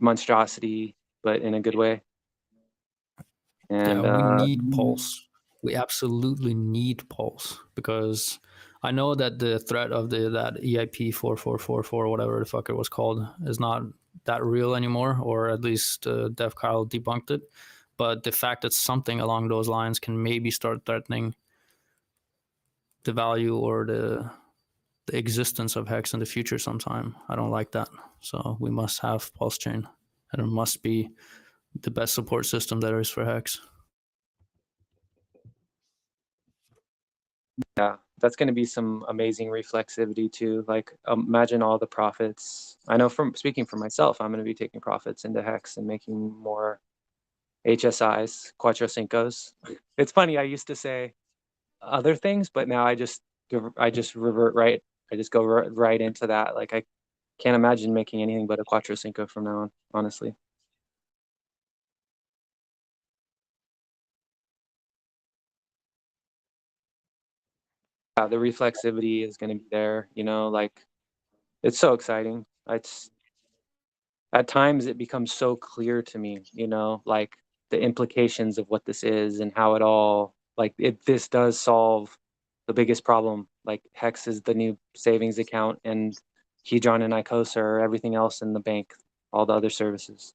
monstrosity, but in a good way. And yeah, we need Pulse. We absolutely need Pulse, because I know that the threat of that EIP 4444, whatever the fuck it was called, is not that real anymore, or at least Dev Kyle debunked it. But the fact that something along those lines can maybe start threatening the value or the existence of Hex in the future sometime, I don't like that. So we must have Pulse Chain, and it must be the best support system there is for Hex. yeah, that's going to be some amazing reflexivity too. Like, imagine all the profits. I know, from speaking for myself, I'm going to be taking profits into Hex and making more HSIs, Cuatro Cincos. It's funny, I used to say other things, but now I just revert right. I just go right into that. Like, I can't imagine making anything but a Cuatro Cinco from now on, honestly. The reflexivity is going to be there, you know, like, it's so exciting. It's, at times it becomes so clear to me, you know, like the implications of what this is and how it all, like, this does solve the biggest problem. Like, Hex is the new savings account, and Hedron and Icosa are everything else in the bank, all the other services.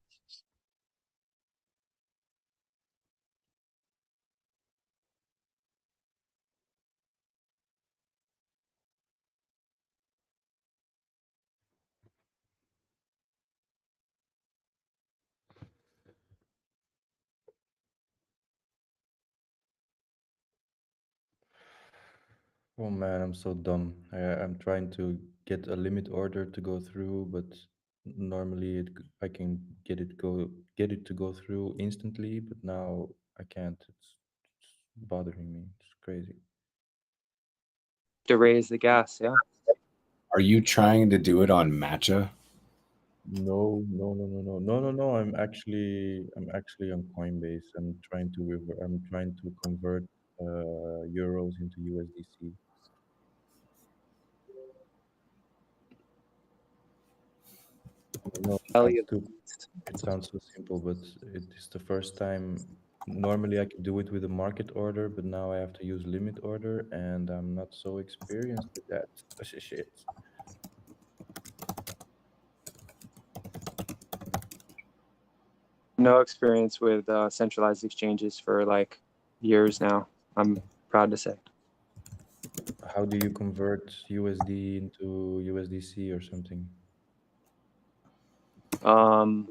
Oh man, I'm so dumb. I'm trying to get a limit order to go through, but normally I can get it to go through instantly, but now I can't. It's bothering me. It's crazy. To raise the gas, yeah. Are you trying to do it on Matcha? No, no, no, no, no, no, no, no. I'm actually on Coinbase. I'm trying to convert euros into USDC. I know it sounds Elliot, stupid. It sounds so simple, but it is the first time. Normally, I could do it with a market order, but now I have to use limit order, and I'm not so experienced with that. Shit. no experience with centralized exchanges for like years now, I'm proud to say. How do you convert USD into USDC or something? Um,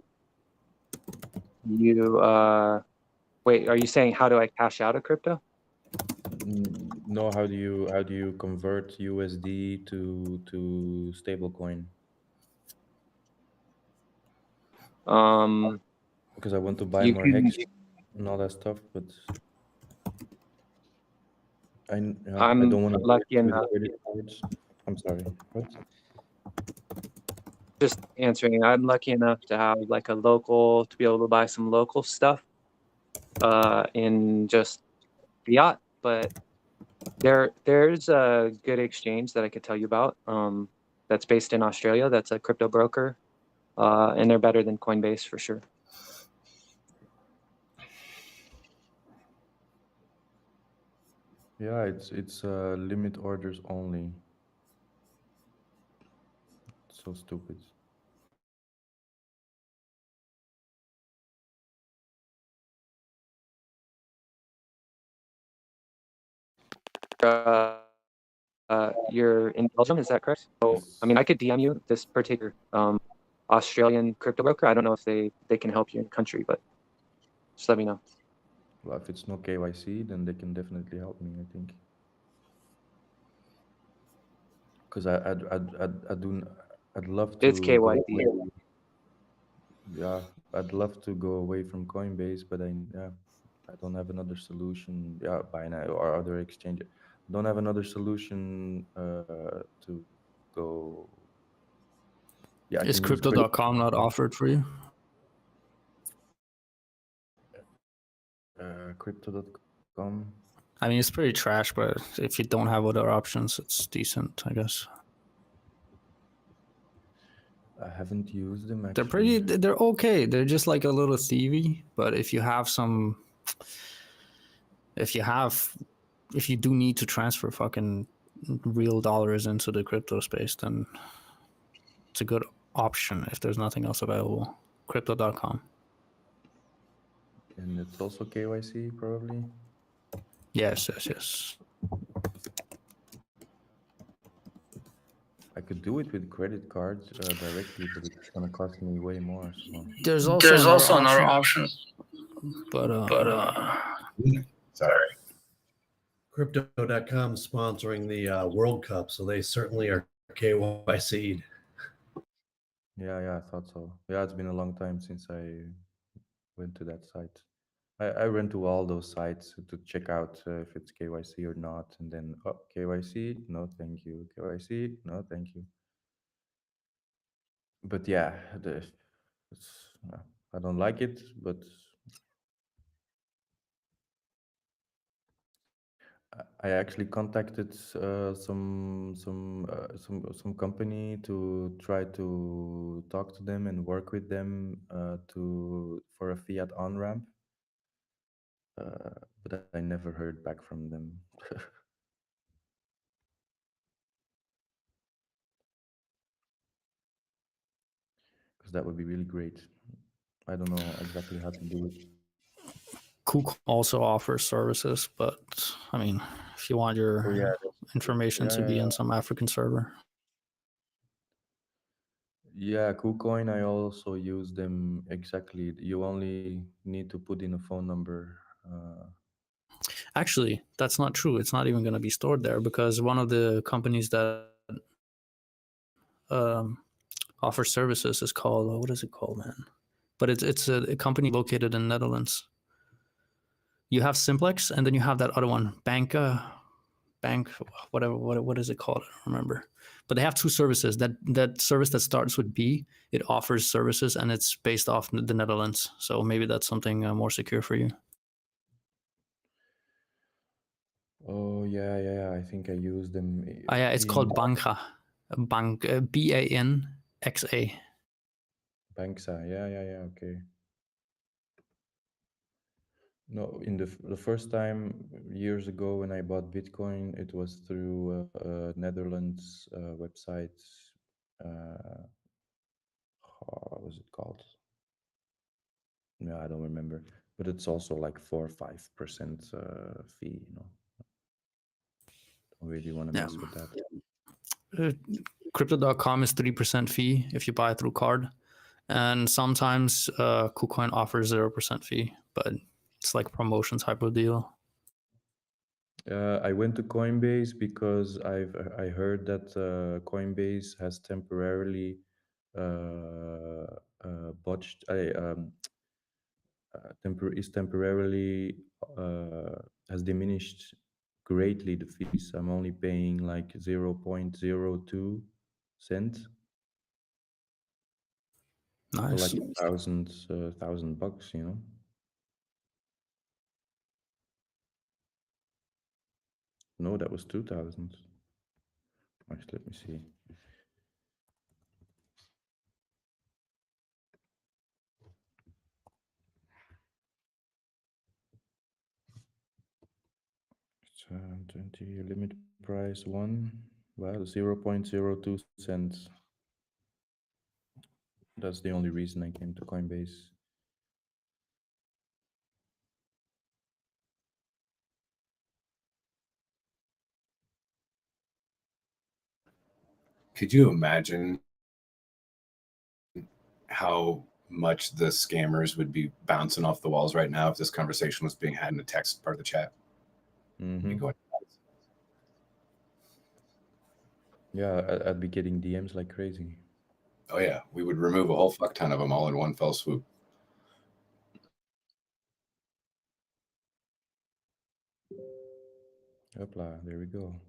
you wait, are you saying how do I cash out a crypto? No, how do you convert USD to stablecoin? Um, Because I want to buy you more can. hex and all that stuff, but I I'm don't want to do lucky it with enough. credit cards. I'm sorry. What? Just answering. I'm lucky enough to have like a local, to be able to buy some local stuff in just fiat. But there's a good exchange that I could tell you about. That's based in Australia. That's a crypto broker, and they're better than Coinbase for sure. Yeah, it's limit orders only. So stupid. You're in Belgium, is that correct? So, I mean, I could DM you this particular Australian crypto broker. I don't know if they can help you in country, but just let me know. Well, if it's no KYC, then they can definitely help me, I think. Because I'd love It's to go KYC. away. Yeah, I'd love to go away from Coinbase, but I don't have another solution. Yeah, Binance or other exchange. Don't have another solution to go. Yeah, I Is can use credit. crypto.com not offered for you? Crypto.com. I mean, it's pretty trash, but if you don't have other options, it's decent, I guess. I haven't used them They're actually. they're okay. They're just like a little thievy, but if you have some, if you have, if you do need to transfer fucking real dollars into the crypto space, then it's a good option if there's nothing else available. Crypto.com. And it's also KYC probably. Yes, yes, yes. I could do it with credit cards directly, but it's gonna cost me way more. So There's also There's another also another option, option, but but Sorry. Crypto.com sponsoring the World Cup, so they certainly are KYC'd. yeah, I thought so. Yeah, it's been a long time since I went to that site. I went to all those sites to check out if it's KYC or not, and then KYC, no, thank you. KYC, no, thank you. But yeah, I don't like it, but I actually contacted some company to try to talk to them and work with them to for a fiat on ramp, but I never heard back from them. Because that would be really great. I don't know exactly how to do it. Kook also offers services, but I mean, if you want your Oh yeah, information to be yeah. in some African server, Yeah, KuCoin, I also use them exactly. You only need to put in a phone number. actually, that's not true. It's not even going to be stored there because one of the companies that offers services is called, what is it called, man? But it's a company located in Netherlands. You have Simplex, and then you have that other one, Bank, whatever. What is it called? I don't remember. But they have two services. That service that starts with B, it offers services, and it's based off the Netherlands. So maybe that's something more secure for you. Oh yeah. I think I use them Yeah, it's in called Banxa, Banxa. Banksa. Yeah. Okay. No, in the first time years ago when I bought Bitcoin, it was through Netherlands website. What was it called? No, I don't remember. But it's also like 4 or 5% fee. Don't really want to Yeah. mess with that. Crypto.com is 3% fee if you buy through card, and sometimes KuCoin offers 0% fee, but it's like promotion type of deal. I went to Coinbase because I heard that Coinbase has temporarily botched. Is temporarily has diminished greatly the fees. I'm only paying like 0.02 cents for Nice. like thousand bucks. No, that was 2,000. Actually, let me see. It's 20 limit price one. Well, 0.02 cents. That's the only reason I came to Coinbase. Could you imagine how much the scammers would be bouncing off the walls right now if this conversation was being had in the text part of the chat? Mm-hmm. Going, Yeah, I'd be getting DMs like crazy. oh yeah, we would remove a whole fuck ton of them all in one fell swoop. Hopla, there we go.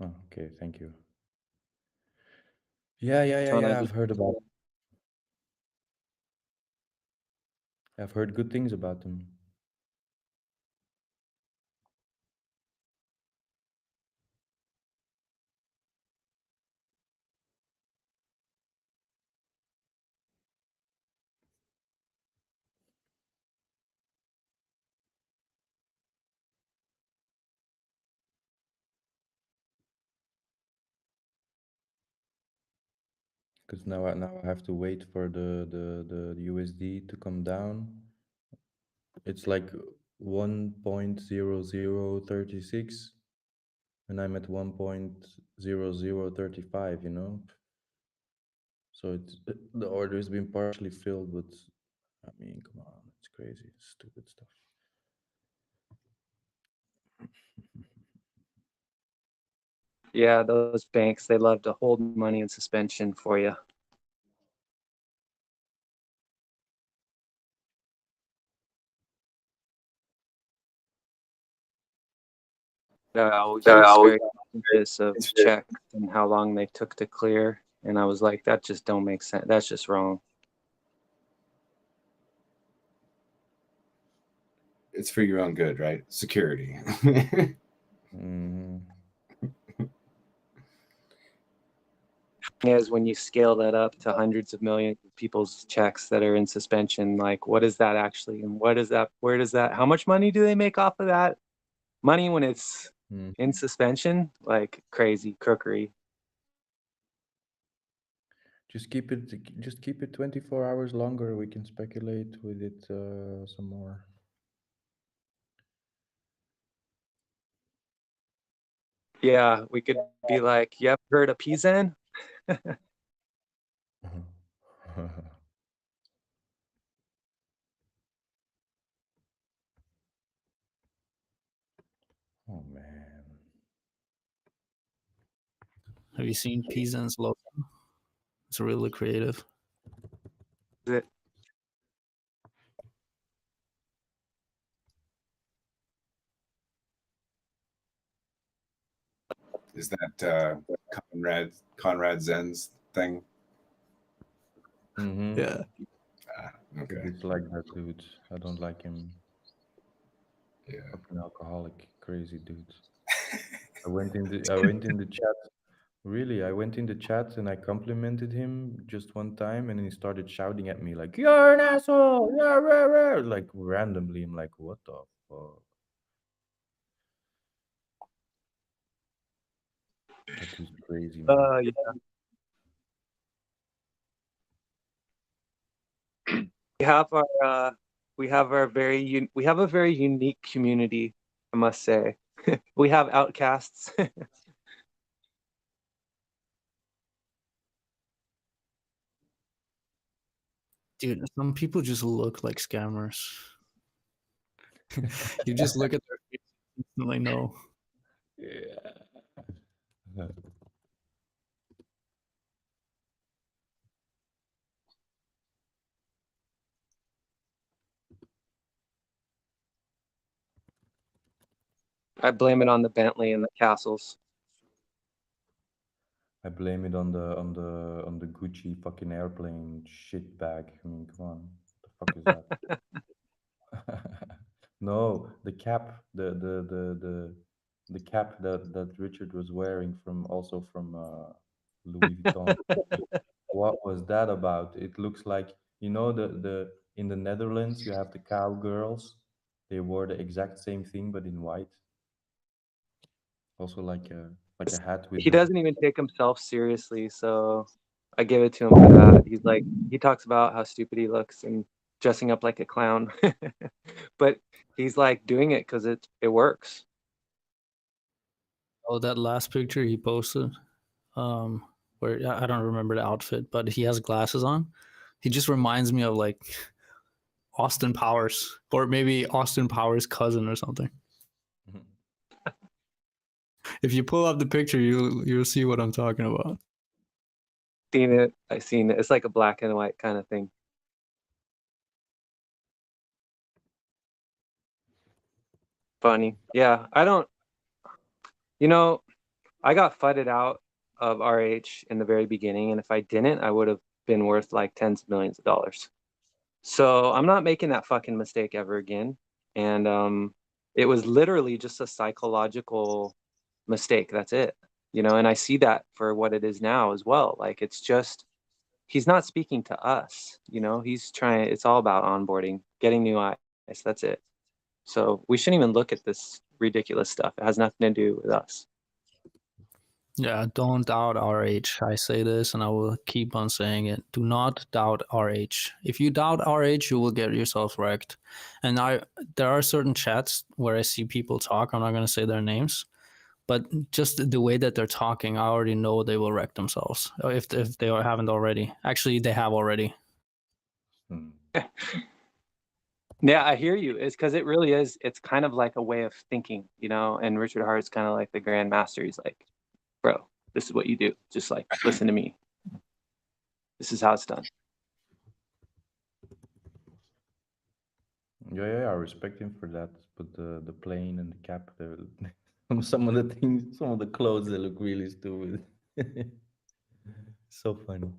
Oh, okay, thank you. Yeah. I've heard about. I've heard good things about them. Because now I have to wait for the USD to come down. It's like 1.0036, and I'm at 1.0035. So it's the order has been partially filled, but I mean, come on, it's crazy, stupid stuff. Yeah, those banks, they love to hold money in suspension for you. He was very conscious of checks and how long they took to clear. And I was like, that just don't make sense. That's just wrong. It's for your own good, right? Security. Mhm. Is when you scale that up to hundreds of millions of people's checks that are in suspension, like what is that actually? And what is that? Where does that, how much money do they make off of that money when it's Mm. in suspension? Like crazy crookery. Just keep it 24 hours longer. We can speculate with it some more. Yeah, we could be like, you ever heard of Pizen? Oh man. Have you seen Peasant's logo? It's really creative. Is that Conrad Zen's thing? Mm-hmm. Yeah. Ah, I okay. dislike that dude. I don't like him. Yeah. Fucking alcoholic, crazy dude. I went in the chat. Really, I went in the chat and I complimented him just one time, and then he started shouting at me like, "You're an asshole!" Yeah, rah, rah," like randomly. I'm like, "What the fuck?" That dude's crazy, man. Yeah. We have a very unique community, I must say. We have outcasts. Dude, some people just look like scammers. You just look at their face and instantly know. Yeah. I blame it on the Bentley and the castles. I blame it on the Gucci fucking airplane shit bag. I mean, come on, what the fuck is that? No, the cap, the cap that Richard was wearing from Louis Vuitton. What was that about? It looks like, the in the Netherlands you have the cowgirls. They wore the exact same thing but in white. Also like a hat with He the. doesn't even take himself seriously, so I give it to him for that. He's like, he talks about how stupid he looks and dressing up like a clown, but he's like doing it because it works. Oh, that last picture he posted, where I don't remember the outfit, but he has glasses on. He just reminds me of like Austin Powers, or maybe Austin Powers' cousin or something. If you pull up the picture, you'll see what I'm talking about. I've seen it. It's like a black and white kind of thing. Funny. Yeah, I don't, you know, I got fudded out of RH in the very beginning, and if I didn't, I would have been worth like tens of millions of dollars. So I'm not making that fucking mistake ever again. And it was literally just a psychological mistake. That's it. And I see that for what it is now as well. Like it's just he's not speaking to us, he's trying, it's all about onboarding, getting new eyes. That's it. So we shouldn't even look at this ridiculous stuff. It has nothing to do with us. Yeah, don't doubt RH. I say this and I will keep on saying it. Do not doubt RH. If you doubt RH, you will get yourself wrecked. And there are certain chats where I see people talk. I'm not going to say their names, but just the way that they're talking, I already know they will wreck themselves if they haven't already. Actually, they have already. Hmm. Yeah, I hear you. It's because it really is. It's kind of like a way of thinking, you know. And Richard Hart's kind of like the grand master. He's like, bro, this is what you do. Just like listen to me. This is how it's done. Yeah, yeah, I respect him for that. But the plane and the cap, some of the things, some of the clothes, they look really stupid. So funny.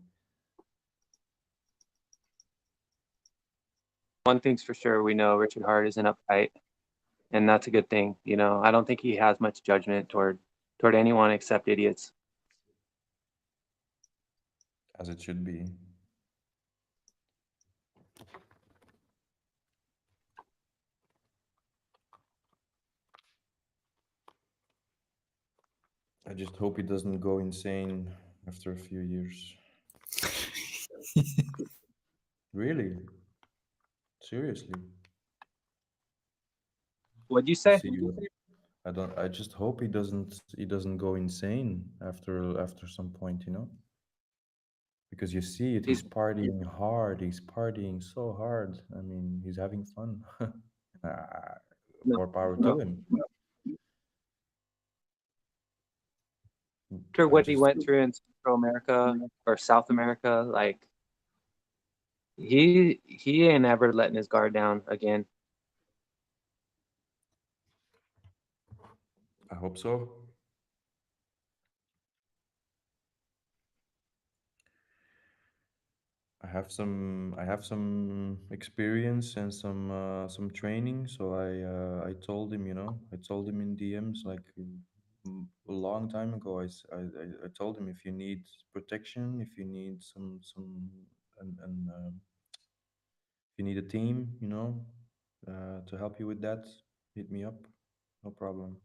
One thing's for sure, we know Richard Hart isn't uptight, and that's a good thing. You know, I don't think he has much judgment toward anyone except idiots. As it should be. I just hope he doesn't go insane after a few years. Really? Seriously? What'd you You say? see, I don't. I just hope he doesn't go insane after some point, because you see it. He's He's partying hard. He's partying so hard. I mean, he's having fun. Ah, no, more power no. to him. After I what he just went through in Central America or South America, like he ain't ever letting his guard down again. I hope so. I have some experience and some training. So I told him, I told him in DMs like a long time ago. I told him, if you need protection, if you need some and if you need a team, to help you with that, hit me up. No problem.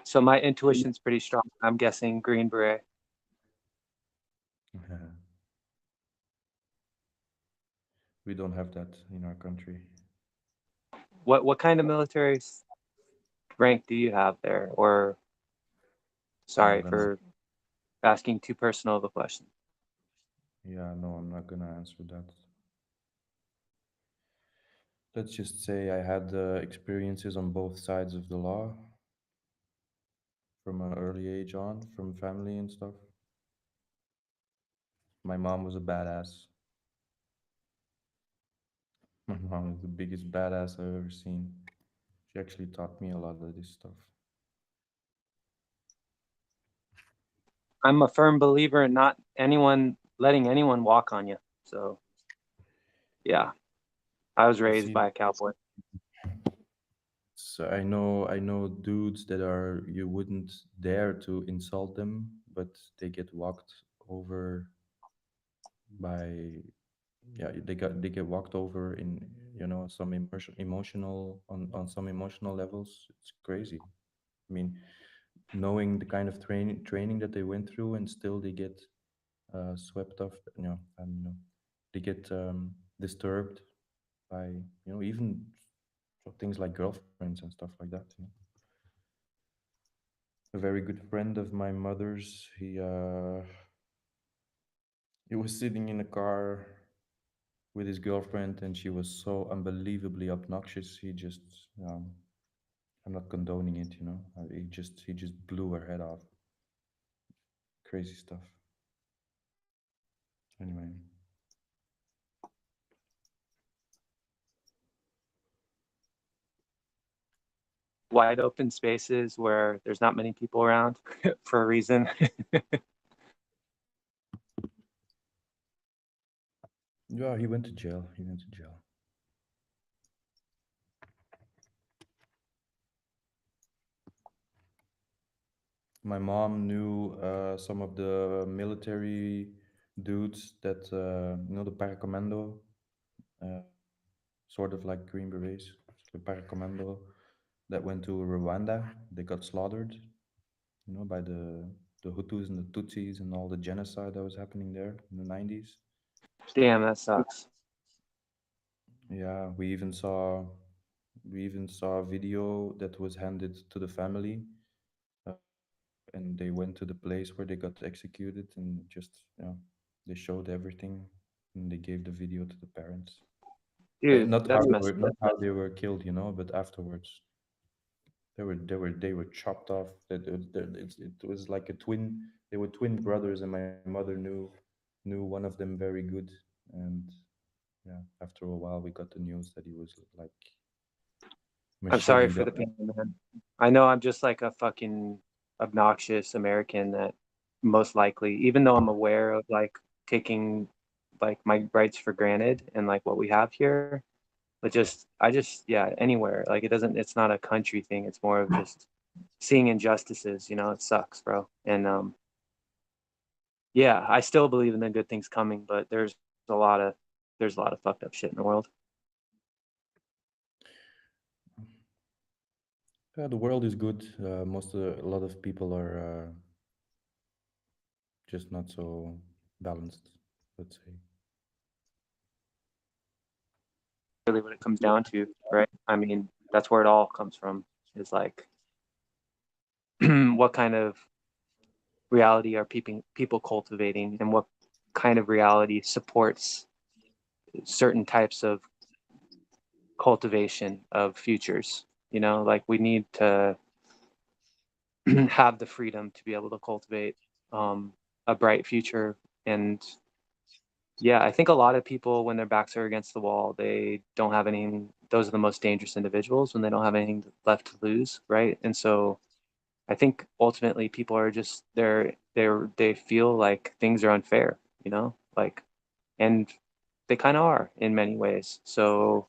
So my intuition's pretty strong. I'm guessing Green Beret. We don't have that in our country. What kind of military rank do you have there? Or I'm not sorry gonna. for asking too personal of a question. Yeah, no, I'm not gonna answer that. Let's just say I had experiences on both sides of the law from an early age on, from family and stuff. My mom was a badass. My mom was the biggest badass I've ever seen. She actually taught me a lot of this stuff. I'm a firm believer in not anyone letting anyone walk on you. So yeah, I was You raised see, by a cowboy. so I know dudes that are, you wouldn't dare to insult them, but they get walked over by, yeah, they get walked over in, some emotional, on some emotional levels. It's crazy. I mean, knowing the kind of training that they went through, and still they get swept off, and they get disturbed by, even things like girlfriends and stuff like that. A very good friend of my mother's, he was sitting in a car with his girlfriend, and she was so unbelievably obnoxious. He just, I'm not condoning it. He just blew her head off. Crazy stuff. Anyway, Wide open spaces where there's not many people around for a reason. yeah, he went to jail. He went to jail. My mom knew some of the military dudes that, the paracommando, uh, sort of like Green Berets, the paracommando that went to Rwanda. They got slaughtered. by the Hutus and the Tutsis and all the genocide that was happening there in the 90s. Damn, that sucks. Yeah, we even saw a video that was handed to the family, uh, and they went to the place where they got executed, and just they showed everything, and they gave the video to the parents. Dude, Not how that's they messed were, up. not how they were killed, but afterwards they were chopped off. It was like a twin. They were twin brothers, and my mother knew one of them very good. And yeah, after a while, we got the news that he was like I'm sorry macheted for the up. pain, man. I know I'm just like a fucking obnoxious American that most likely, even though I'm aware of like taking like my rights for granted and like what we have here, but yeah, anywhere. Like it's not a country thing. It's more of just seeing injustices, it sucks, bro. And yeah, I still believe in the good things coming, but there's a lot of fucked up shit in the world. Yeah, the world is good. A lot of people are just not so balanced, let's say. Really what it comes down to, right? I mean, that's where it all comes from. Is like what kind of reality are people cultivating, and what kind of reality supports certain types of cultivation of futures. Like we need to have the freedom to be able to cultivate a bright future. And yeah, I think a lot of people, when their backs are against the wall, they don't have any. Those are the most dangerous individuals when they don't have anything left to lose, right? And so I think ultimately people are just they feel like things are unfair, like, and they kind of are in many ways. So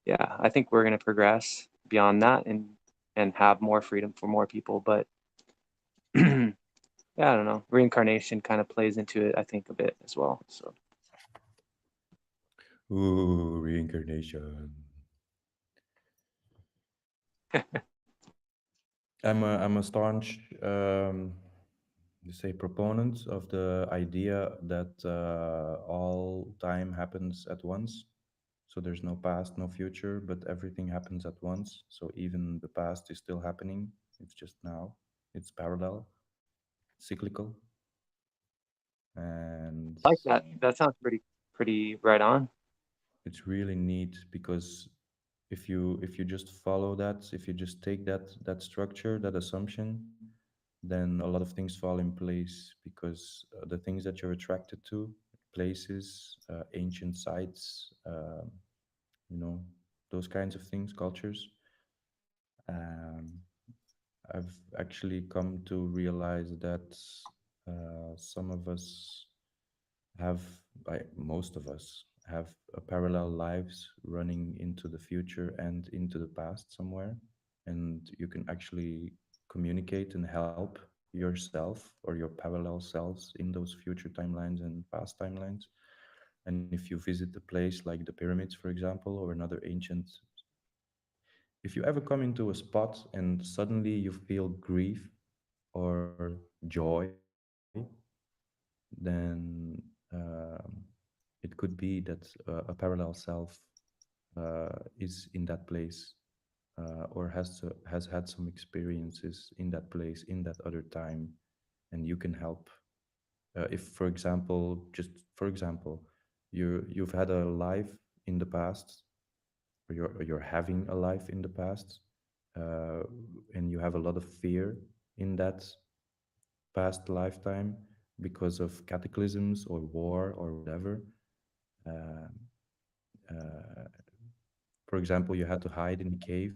yeah, I think we're going to progress beyond that and have more freedom for more people. But yeah, I don't know. Reincarnation kind of plays into it, I think, a bit as well. So Ooh, reincarnation. I'm a staunch, say, proponent of the idea that all time happens at once. So there's no past, no future, but everything happens at once. So even the past is still happening. It's just now. It's parallel, cyclical, and like that. That sounds pretty right on. it's really neat because if you just follow that, if you just take that structure, that assumption, then a lot of things fall in place because the things that you're attracted to, places, ancient sites, you know, those kinds of things, cultures. Um, I've actually come to realize that some of us have, like most of us, have a parallel lives running into the future and into the past somewhere, and you can actually communicate and help yourself or your parallel selves in those future timelines and past timelines. And if you visit a place like the pyramids, for example, or another ancient, if you ever come into a spot and suddenly you feel grief or joy, then it could be that a parallel self is in that place, or has had some experiences in that place in that other time, and you can help. If, for example, just for example, you've had a life in the past, or you're having a life in the past, uh, and you have a lot of fear in that past lifetime because of cataclysms or war or whatever. Uh, uh, for example, you had to hide in a cave,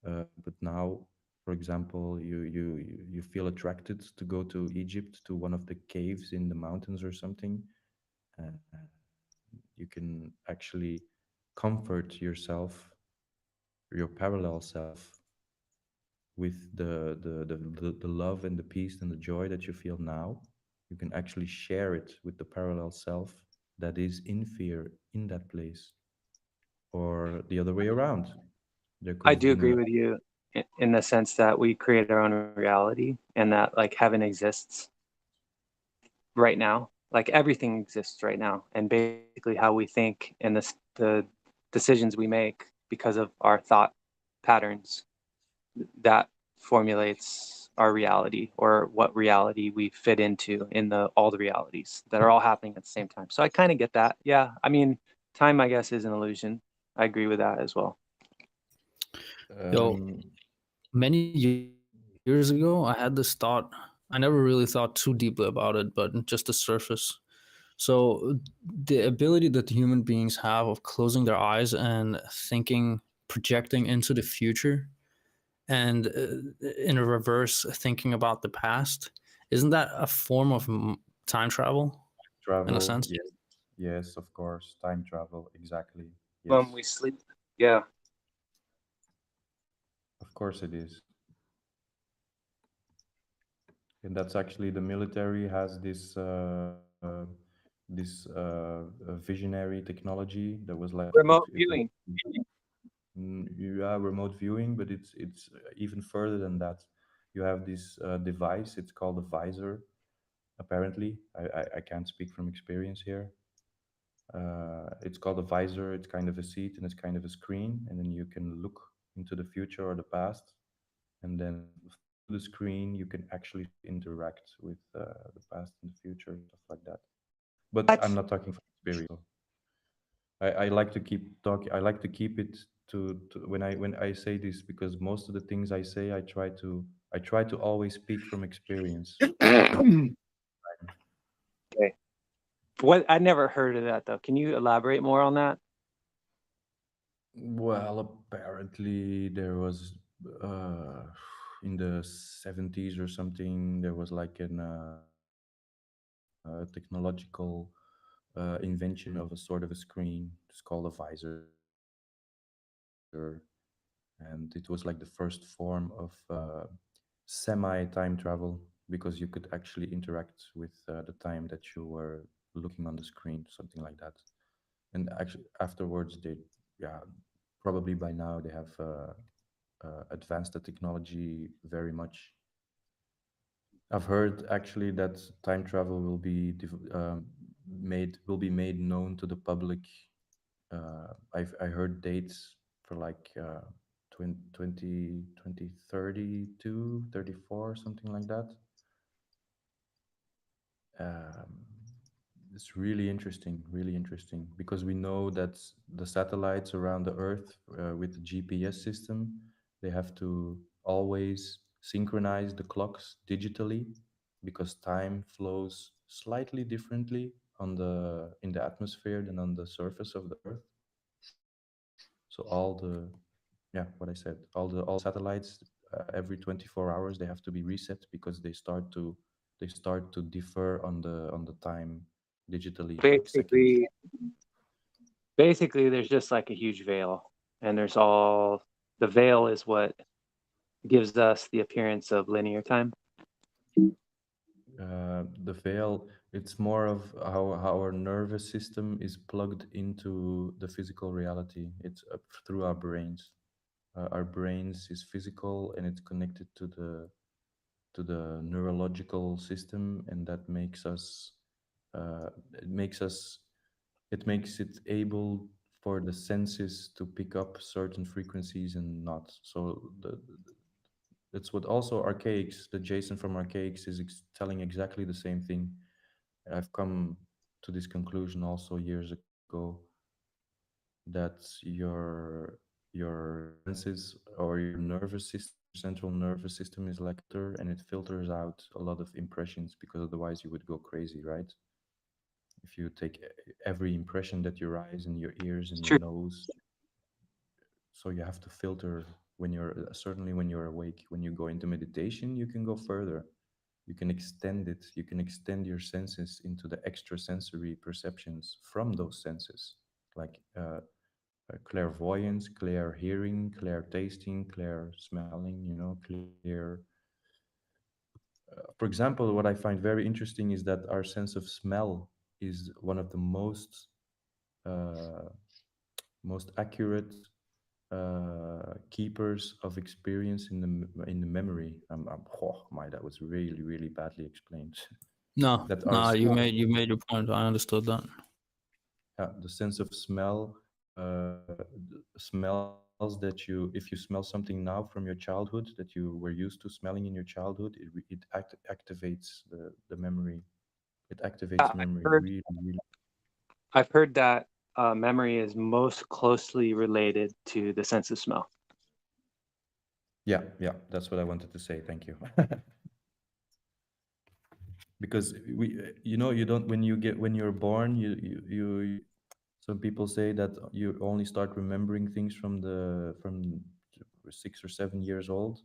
but now, for example, you feel attracted to go to Egypt, to one of the caves in the mountains or something. Uh, you can actually comfort yourself, your parallel self, with the love and the peace and the joy that you feel now. You can actually share it with the parallel self that is in fear in that place, or the other way around. There could I have do been agree a with you. in the sense that we create our own reality and that like heaven exists right now. Like everything exists right now, and basically how we think and the decisions we make because of our thought patterns that formulates our reality or what reality we fit into in the all the realities that are all happening at the same time. So I kind of get that. Yeah, I mean, time I guess is an illusion. I agree with that as well. Yo, Um, many years ago, I had this thought. I never really thought too deeply about it, but just the surface. So, the ability that human beings have of closing their eyes and thinking, projecting into the future, and in a reverse, thinking about the past, isn't that a form of time travel in a Travel, sense? yes, yes, of course. Time travel, exactly. When Yes, we sleep, yeah. of course it is. And that's actually the military has this visionary technology that was like Remote it was viewing. yeah, remote viewing, but it's even further than that. You have this device. It's called a visor. Apparently, I can't speak from experience here. It's called a visor. It's kind of a seat and it's kind of a screen, and then you can look into the future or the past, and then through the screen you can actually interact with the past and the future, stuff like that. But I'm What? not talking from experience. So I like to keep talking. I like to keep it to when I say this, because most of the things I say, I try to always speak from experience. Not Okay. What? I never heard of that though. Can you elaborate more on that? well, apparently there was uh, in the 70s or something. There was like a technological invention of a sort of a screen. It's called a visor, and it was like the first form of semi time travel, because you could actually interact with the time that you were looking on the screen, something like that. And actually, afterwards, they, yeah, probably by now they have advanced the technology very much. I've heard actually that time travel will be made known to the public. I heard dates for like 2032, 34, something like that. Um, it's really interesting, because we know that the satellites around the Earth with the GPS system, they have to always synchronize the clocks digitally, because time flows slightly differently on the in the atmosphere than on the surface of the Earth. So all the, yeah, what I said, all the satellites every 24 hours they have to be reset, because they start to differ on the time digitally, like seconds. Basically, basically, there's just like a huge veil, and there's all the veil is what gives us the appearance of linear time. The veil, it's more of how our nervous system is plugged into the physical reality. It's through our brains. Our brains is physical, and it's connected to the neurological system, and that makes us it makes us it makes it able for the senses to pick up certain frequencies and not. So that's what also Archaics, the Jason from Archaics, is telling exactly the same thing. And I've come to this conclusion also years ago, that your senses or your nervous system, your central nervous system, is like a filter, and it filters out a lot of impressions, because otherwise you would go crazy, right? If you take every impression that your eyes and your ears It's and your true. nose, so you have to filter when you're certainly when you're awake. When you go into meditation, you can go further. You can extend it. You can extend your senses into the extrasensory perceptions from those senses, like clairvoyance, clear hearing, clear tasting, clear smelling, clear. For example, what I find very interesting is that our sense of smell is one of the most accurate keepers of experience in the memory. Oh my, that was really really badly explained. No, That are no, you made your point. I understood that. the sense of smell, smells that you, if you smell something now from your childhood that you were used to smelling in your childhood, activates the memory. It activates I've memory heard really, really. I've heard that memory is most closely related to the sense of smell. Yeah, yeah, that's what I wanted to say. Thank you. Because you know, you don't, when you're born, some people say that you only start remembering things from 6 or 7 years old,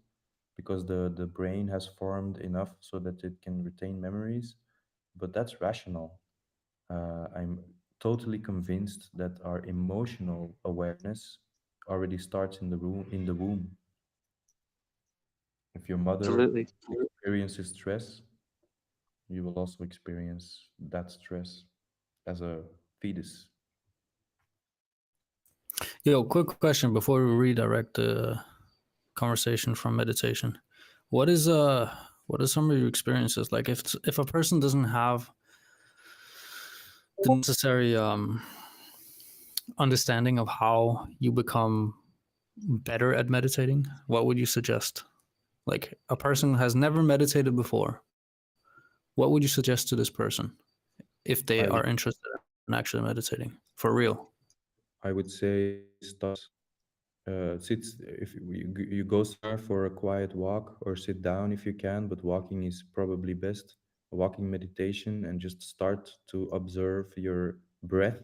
because the brain has formed enough so that it can retain memories. But that's rational. I'm totally convinced that our emotional awareness already starts in the womb. If your mother Absolutely. experiences stress, you will also experience that stress as a fetus. Yo, quick question before we redirect the conversation from meditation. What is what are some of your experiences like if a person doesn't have the necessary understanding of how you become better at meditating? What would you suggest? Like a person has never meditated before. What would you suggest to this person if they are I would interested in actually meditating for real? I would say start, sit, if you go somewhere for a quiet walk, or sit down if you can, but walking is probably best. A walking meditation, and just start to observe your breath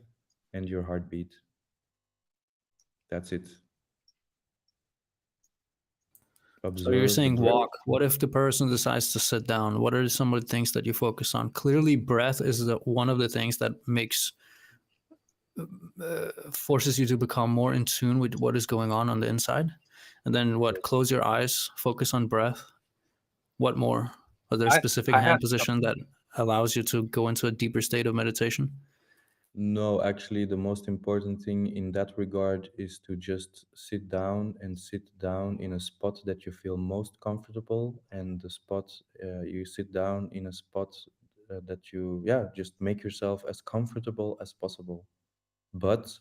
and your heartbeat. That's it. So you're Observe the saying breath. walk. What if the person decides to sit down? What are some of the things that you focus on? Clearly, breath is one of the things that makes forces you to become more in tune with what is going on the inside. And then what? Yes. Close your eyes, focus on breath. What more? Are there I specific I hand have position that allows you to go into a deeper state of meditation? No, actually, the most important thing in that regard is to just sit down, and sit down in a spot that you feel most comfortable. And the spot, you sit down in a spot that you, yeah, just make yourself as comfortable as possible. But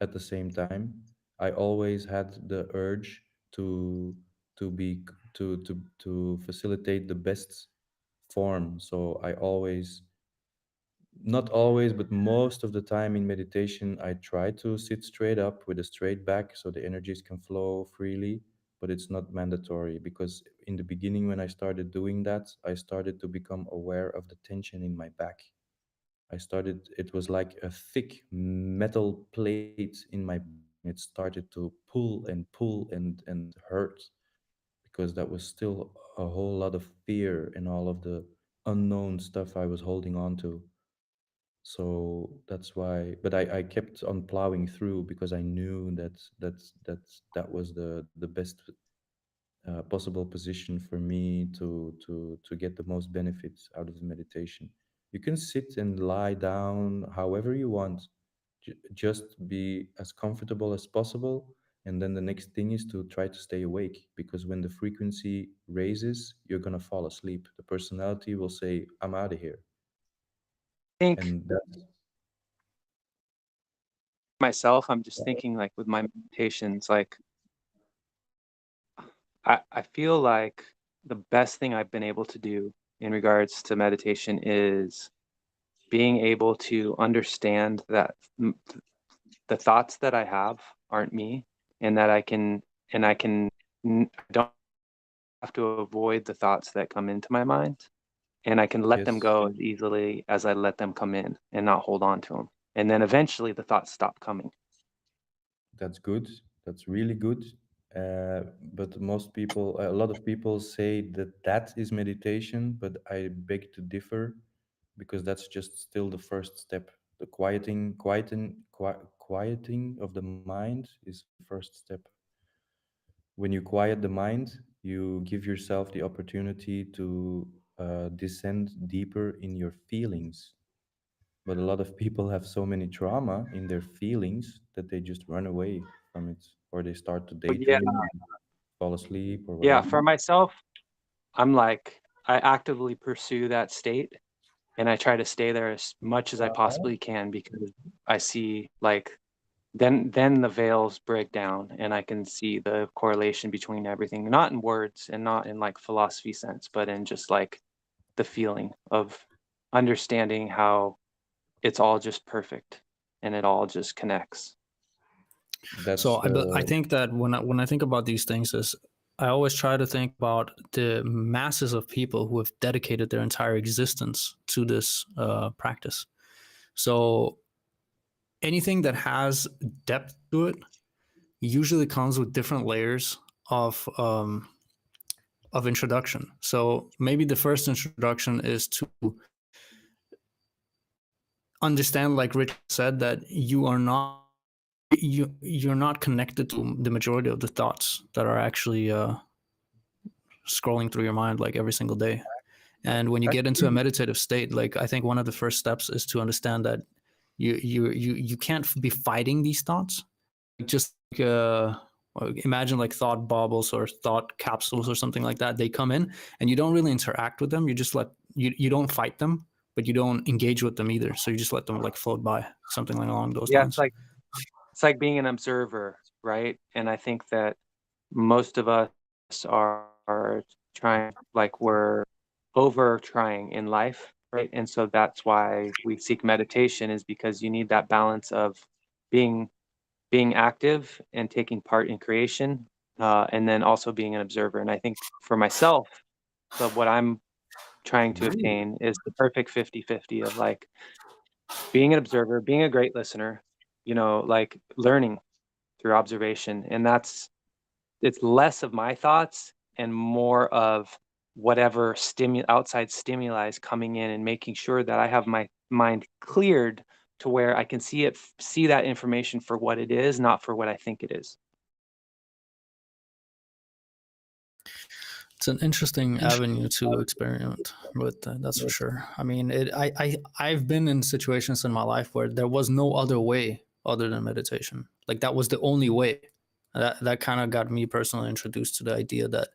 at the same time, I always had the urge to to be to facilitate the best form. So I always, not always, but most of the time in meditation, I try to sit straight up with a straight back so the energies can flow freely. But it's not mandatory, because in the beginning, when I started doing that, I started to become aware of the tension in my back. It was like a thick metal plate in my back, and it started to pull and hurt, because that was still a whole lot of fear and all of the unknown stuff I was holding on to. So that's why, but I kept on plowing through, because I knew that was the best possible position for me to get the most benefits out of the meditation. You can sit and lie down however you want. Just be as comfortable as possible. And then the next thing is to try to stay awake, because when the frequency raises, you're going to fall asleep. The personality will say, I'm out of here. think And that's, myself, I'm just thinking like with my meditations, like I feel like the best thing I've been able to do in regards to meditation is being able to understand that the thoughts that I have aren't me, and that I can I don't have to avoid the thoughts that come into my mind, and I can let them yes. go as easily as I let them come in and not hold on to them. And then eventually the thoughts stop coming. That's good. That's really good. But a lot of people say that that is meditation, but I beg to differ, because that's just still the first step. The quieting of the mind is the first step. When you quiet the mind, you give yourself the opportunity to descend deeper in your feelings. But a lot of people have so many trauma in their feelings that they just run away. from it, or they start to But yeah, daydream, fall asleep, or yeah. whatever. For myself, I'm like I actively pursue that state, and I try to stay there as much as I possibly can because I see like then the veils break down and I can see the correlation between everything, not in words and not in like philosophy sense, but in just like the feeling of understanding how it's all just perfect and it all just connects. That's So I think that when I think about these things, is I always try to think about the masses of people who have dedicated their entire existence to this practice. So anything that has depth to it usually comes with different layers of introduction. So maybe the first introduction is to understand, like Rich said, that you're not connected to the majority of the thoughts that are actually scrolling through your mind like every single day. And when you get into a actually, meditative state, like I think one of the first steps is to understand that you can't be fighting these thoughts. Just imagine like thought bubbles or thought capsules or something like that. They come in and you don't really interact with them. You just you don't fight them, but you don't engage with them either. So you just let them like float by, something along those Yeah, lines. it's like being an observer, right? And I think that most of us are trying, like we're over trying in life, right? And so that's why we seek meditation, is because you need that balance of being being active and taking part in creation, and then also being an observer. And I think for myself, what I'm trying to attain is the perfect 50-50 of like being an observer, being a great listener, like learning through observation. And it's less of my thoughts and more of whatever outside stimuli is coming in, and making sure that I have my mind cleared to where I can see that information for what it is, not for what I think it is. It's an interesting avenue to experiment with, that's for sure. I mean, I've been in situations in my life where there was no other way other than meditation. Like that was the only way. That kind of got me personally introduced to the idea that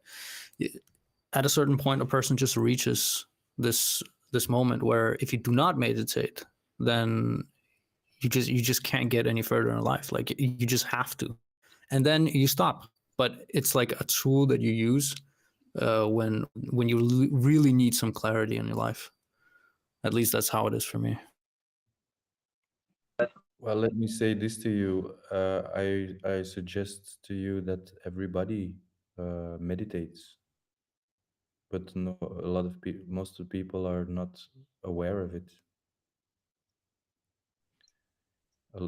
at a certain point, a person just reaches this this moment where if you do not meditate, then you just can't get any further in life. Like you just have to, and then you stop. But it's like a tool that you use when you really need some clarity in your life. At least that's how it is for me. well, let me say this to you. I suggest to you that everybody meditates, but no, a lot of people, most of the people are not aware of it.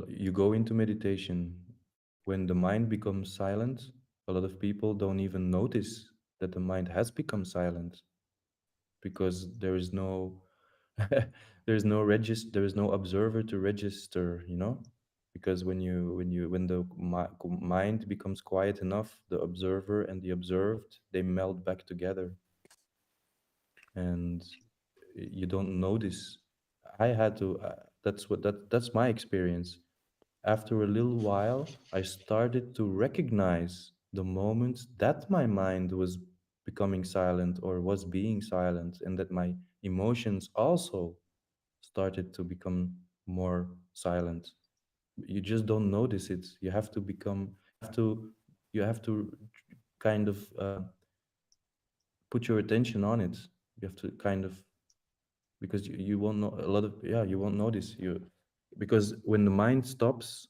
You go into meditation when the mind becomes silent. A lot of people don't even notice that the mind has become silent because there is no there is no observer to register, because when the mind becomes quiet enough, the observer and the observed, they meld back together, and you don't notice. I had to that's my experience. After a little while, I started to recognize the moments that my mind was becoming silent or was being silent, and that my emotions also started to become more silent. You just don't notice it. You have to become, you have to kind of put your attention on it. You have to kind of, because you won't know a lot of, yeah, you won't notice you, because when the mind stops,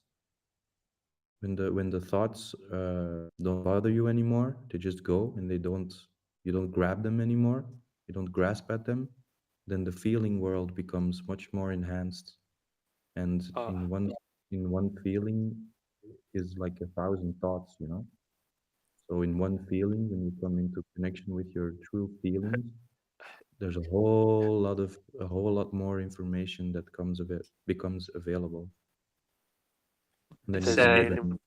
when the thoughts don't bother you anymore, they just go, and you don't grab them anymore, you don't grasp at them, then the feeling world becomes much more enhanced, and Uh, in one feeling is like a thousand thoughts, so in one feeling, when you come into connection with your true feelings, there's a whole lot more information that becomes available, and then you has can So any even.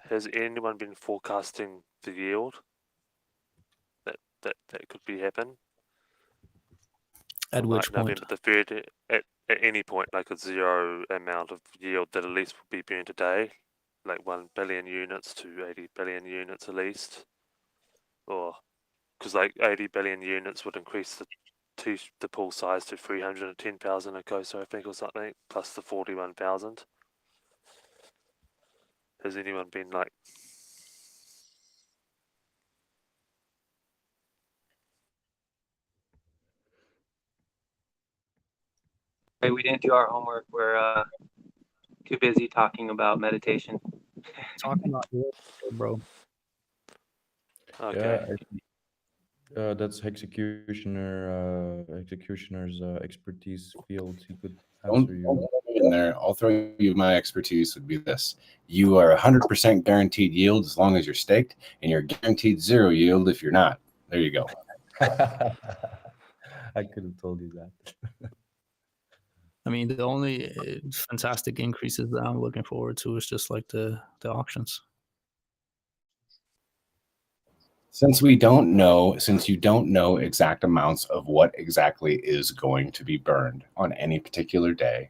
has anyone been forecasting the yield that could be happen? At Like which point? November the 3rd, at any point, like a zero amount of yield that at least will be burnt a day, like 1 billion units to 80 billion units at least, or because like 80 billion units would increase the pool size to 310,000 Icosa, I think, or something, plus the 41,000. Has anyone been like? Hey, we didn't do our homework. We're too busy talking about meditation. Talking about it, bro. Okay. Yeah, that's executioner's expertise field. He could Don't answer throw you. me in there. I'll throw you my expertise would be this. You are 100% guaranteed yield as long as you're staked, and you're guaranteed 0 yield if you're not. There you go. I could have told you that. I mean, the only fantastic increases that I'm looking forward to is just like the auctions. Since you don't know exact amounts of what exactly is going to be burned on any particular day,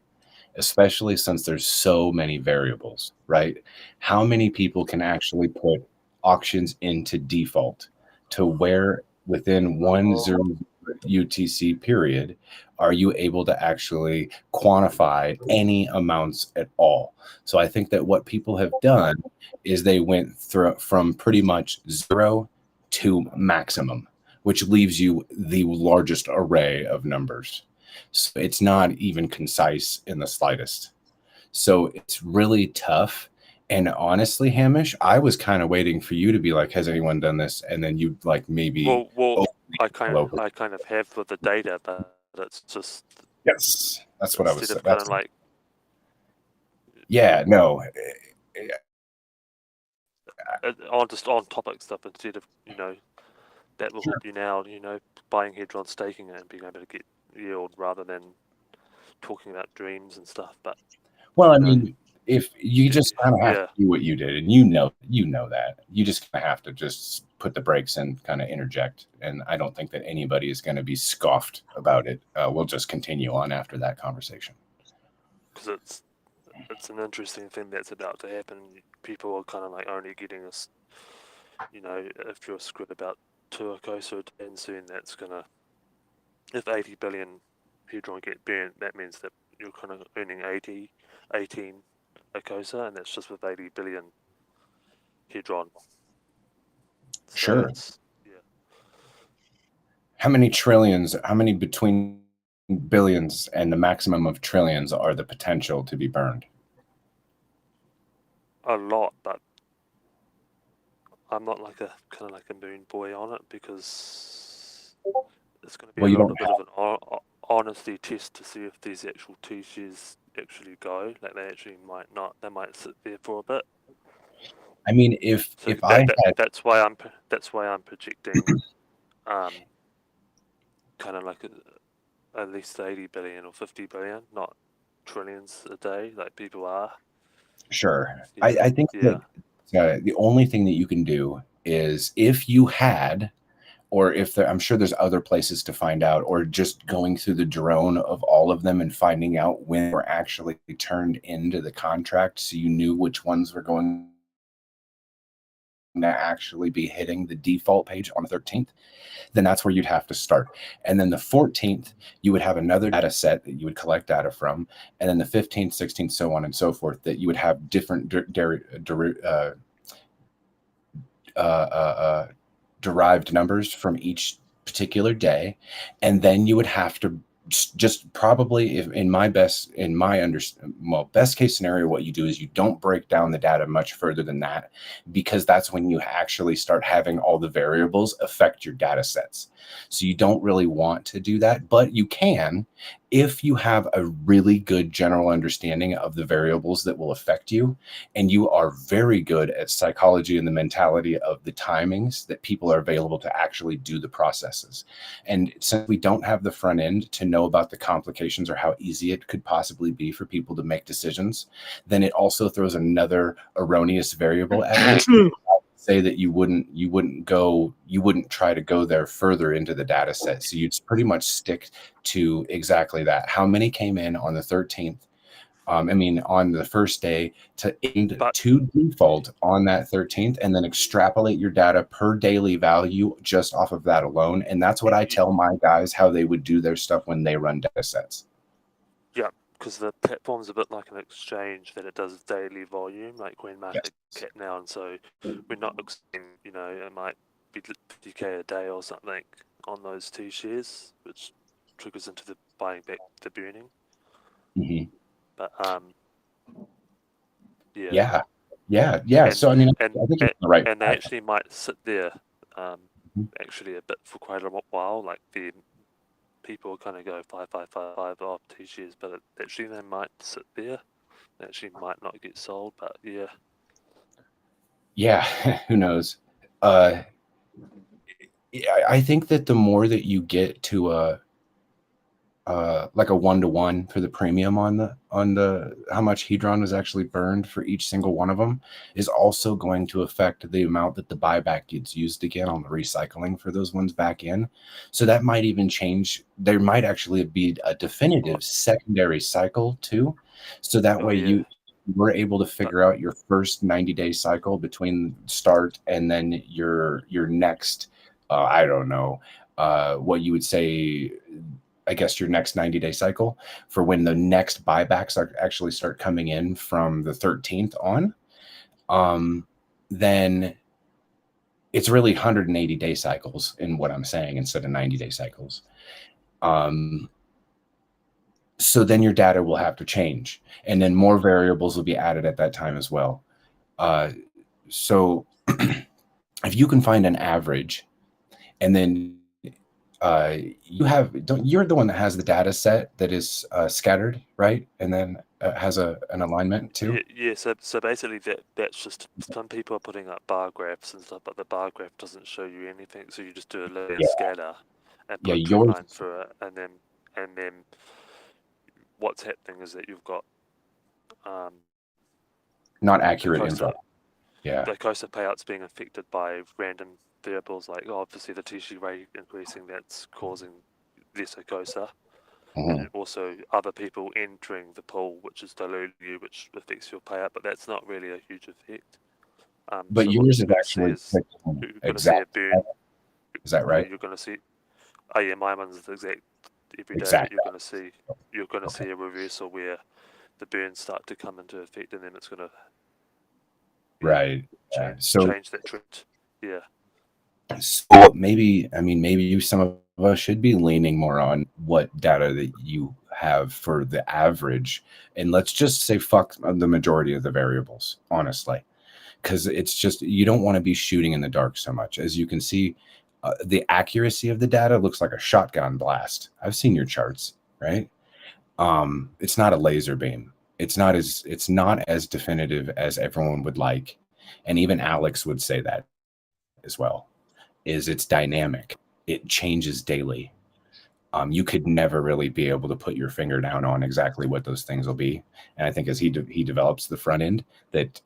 especially since there's so many variables, right? How many people can actually put auctions into default to where within 1 0 UTC period are you able to actually quantify any amounts at all? So I think that what people have done is they went through from pretty much 0 to maximum, which leaves you the largest array of numbers. So it's not even concise in the slightest. So it's really tough. And honestly, Hamish, I was kind of waiting for you to be like, has anyone done this? And then you'd like maybe. Well, I over. kind of have with the data, but it's just Yes, that's what I was instead saying. of kind of like Yeah, no. on topic stuff instead of that will help you now, buying Hedron, staking it, and being able to get yield rather than talking about dreams and stuff. But Well, I mean, if you just kind of have yeah. to do what you did, and you know that, you just kind of have to just put the brakes and kind of interject. And I don't think that anybody is going to be scoffed about it. We'll just continue on after that conversation. Because it's an interesting thing that's about to happen. People are kind of like only getting this, if you're screwed about 2 Icosa a day, and soon that's gonna, if 80 billion Hedron get burnt, that means that you're kind of earning 18 Icosa, and that's just with 80 billion Hedron. So Sure. yeah. How many trillions, how many between billions and the maximum of trillions are the potential to be burned? A lot, but I'm not like a kind of like a moon boy on it because it's going to be a little bit of an honesty test to see if these actual T shares actually go. Like they actually might not. They might sit there for a bit. I mean, if that's why I'm projecting, kind of like at least 80 billion or 50 billion, not trillions a day like people are. Sure. I think that the only thing that you can do is if you had, or if there, I'm sure there's other places to find out, or just going through the drone of all of them and finding out when they were actually turned into the contract so you knew which ones were going to actually be hitting the default page on the 13th, then that's where you'd have to start. And then the 14th, you would have another data set that you would collect data from. And then the 15th, 16th, so on and so forth, that you would have different derived numbers from each particular day. And then you would have to just probably, if best case scenario, what you do is you don't break down the data much further than that, because that's when you actually start having all the variables affect your data sets. So you don't really want to do that, but you can if you have a really good general understanding of the variables that will affect you, and you are very good at psychology and the mentality of the timings that people are available to actually do the processes. And since we don't have the front end to know about the complications or how easy it could possibly be for people to make decisions, then it also throws another erroneous variable at it. Say that you wouldn't try to go there further into the data set. So you'd pretty much stick to exactly that. How many came in on the 13th I mean, on the first day to end But- to default on that 13th, and then extrapolate your data per daily value just off of that alone. And that's what I tell my guys how they would do their stuff when they run data sets. Yeah, because the platform's a bit like an exchange that it does daily volume, like Green Market Cap now, and so we're not expecting, you know, it might be 50k a day or something on those two shares, which triggers into the buying back the burning. Mm-hmm. But Yeah. And- So I mean, and I think it's the right. and they actually might sit there, Mhm. actually a bit for quite a while. Like the people kind of go 5 off 2 shares, but actually they might sit there. They actually might not get sold, but yeah. Yeah, who knows? Yeah, I think that the more that you get to like a 1-to-1 for the premium on the how much hedron was actually burned for each single one of them is also going to affect the amount that the buyback gets used again on the recycling for those ones back in. So that might even change. There might actually be a definitive secondary cycle too. So that way you were able to figure out your first 90-day cycle between start and then your next I don't know what you would say, I guess your next 90-day cycle for when the next buybacks are actually start coming in from the 13th on, then it's really 180-day cycles in what I'm saying instead of 90-day cycles. So then your data will have to change, and then more variables will be added at that time as well. So if you can find an average, and then you're the one that has the data set that is scattered, right? And then has an alignment too. Yeah. So basically, that's just some people are putting up bar graphs and stuff, but the bar graph doesn't show you anything. So you just do a linear scatter and put a trend line through it, and then what's happening is that you've got not accurate info. Yeah. The Icosa payouts being affected by random variables like obviously the TC rate increasing, that's causing less Icosa. And also other people entering the pool, which is diluting you, which affects your payout, but that's not really a huge effect. But so yours is actually you're going to see a burn. Is that right? You're going to see. Oh yeah, my one's the exact every day. Exact. But you're going to see a reversal where the burns start to come into effect, and then it's going to change that trend. Yeah. So maybe some of us should be leaning more on what data that you have for the average, and let's just say fuck the majority of the variables, honestly, because it's just you don't want to be shooting in the dark so much. As you can see, the accuracy of the data looks like a shotgun blast. I've seen your charts, right? It's not a laser beam. It's not as definitive as everyone would like, and even Alex would say that as well. It's dynamic. It changes daily. You could never really be able to put your finger down on exactly what those things will be. And I think as he develops the front end, that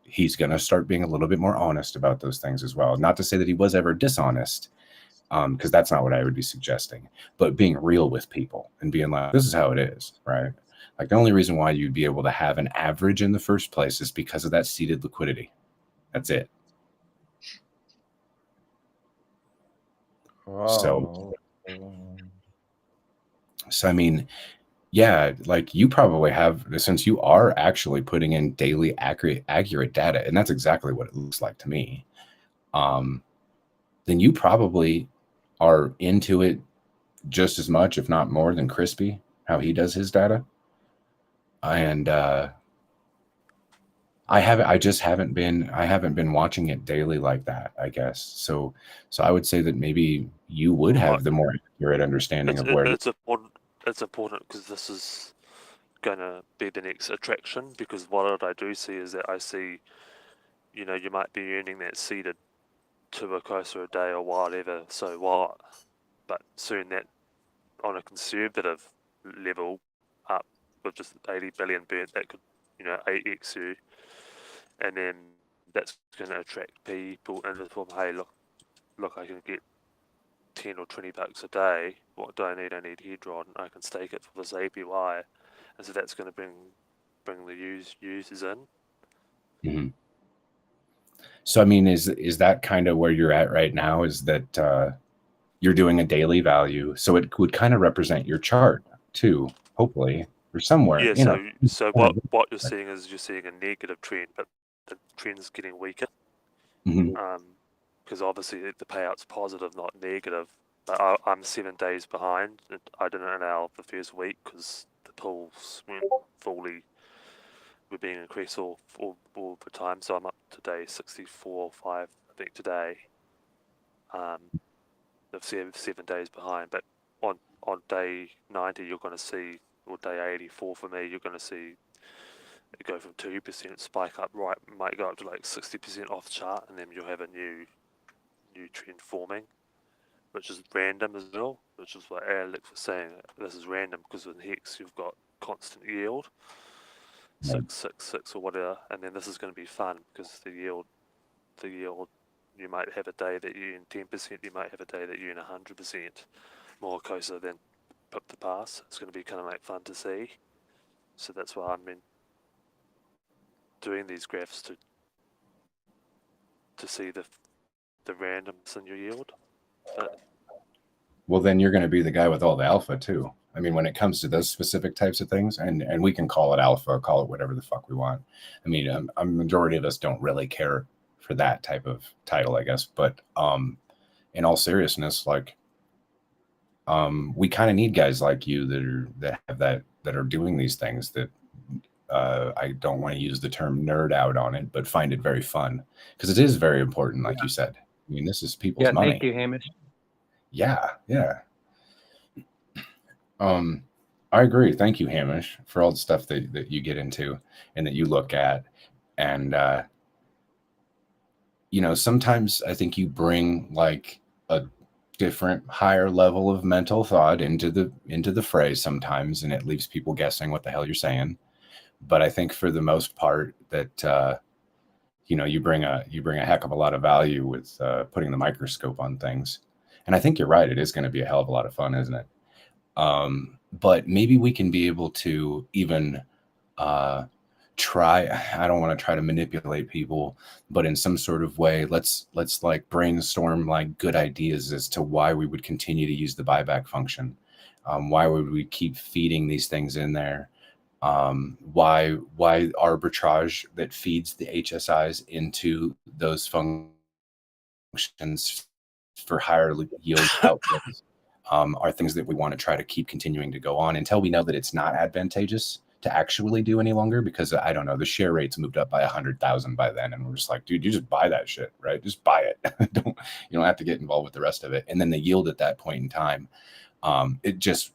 he's going to start being a little bit more honest about those things as well. Not to say that he was ever dishonest, because that's not what I would be suggesting, but being real with people and being like, this is how it is, right? Like the only reason why you'd be able to have an average in the first place is because of that seeded liquidity. That's it. Wow. So I mean, yeah, like you probably have, since you are actually putting in daily accurate data, and that's exactly what it looks like to me. Then you probably are into it just as much, if not more, than Crispy, how he does his data. And I haven't been watching it daily like that, I guess. So I would say that maybe you would have the more accurate understanding of where it's important because this is going to be the next attraction, because what I do see is that I see, you know, you might be earning that seeded to Icosa a day or whatever, so what? But soon that on a conservative level up with just 80 billion burnt, that could, you know, 8x you, and then that's going to attract people into the form, hey, look, I can get 10 or 20 bucks a day. What do I need? I need Hedron. I can stake it for this APY. And so that's going to bring bring the users in. Mhm. So I mean, is that kind of where you're at right now? Is that you're doing a daily value, so it would kind of represent your chart too, hopefully, or somewhere. Yeah, so what you're seeing is you're seeing a negative trend, but the trend's getting weaker. Mhm. Because obviously the payout's positive, not negative. But I'm 7 days behind. I didn't allow the first week because the pools weren't fully were being increased all the time. So I'm up to day 64, 5, I think today. Of 7 days behind, but on day 90 you're going to see, or day 84 for me, you're going to see it go from 2% spike up, right, might go up to like 60% off chart, and then you'll have a new trend forming, which is random as well, which is what Alex was saying. This is random because in Hex you've got constant yield, Right. 666 or whatever, and then this is going to be fun because the yield, you might have a day that you earn 10%, you might have a day that you earn 100% more Icosa than pip the pass. It's going to be kind of like fun to see. So that's why I've been doing these graphs to see the randomness in your yield. But Well, then you're going to be the guy with all the alpha too. I mean, when it comes to those specific types of things, and we can call it alpha, call it whatever the fuck we want. I mean, a majority of us don't really care for that type of title, I guess. But in all seriousness, like, we kind of need guys like you that are doing these things that I don't want to use the term nerd out on it, but find it very fun because it is very important, like you said. I mean, this is people's money. Thank you, Hamish. Yeah. I agree. Thank you, Hamish, for all the stuff that you get into and that you look at. And sometimes I think you bring like a different, higher level of mental thought into the fray sometimes, and it leaves people guessing what the hell you're saying. But I think for the most part that you bring a heck of a lot of value with putting the microscope on things. And I think you're right. It is going to be a hell of a lot of fun, isn't it? But maybe we can be able to even try. I don't want to try to manipulate people, but in some sort of way, let's like brainstorm like good ideas as to why we would continue to use the buyback function. Why would we keep feeding these things in there? Why arbitrage that feeds the HSIs into those functions for higher yield outputs are things that we want to try to keep continuing to go on until we know that it's not advantageous to actually do any longer, because I don't know, the share rates moved up by 100,000 by then, and we're just like, dude, you just buy that shit, right? Just buy it. You don't have to get involved with the rest of it. And then the yield at that point in time, it just,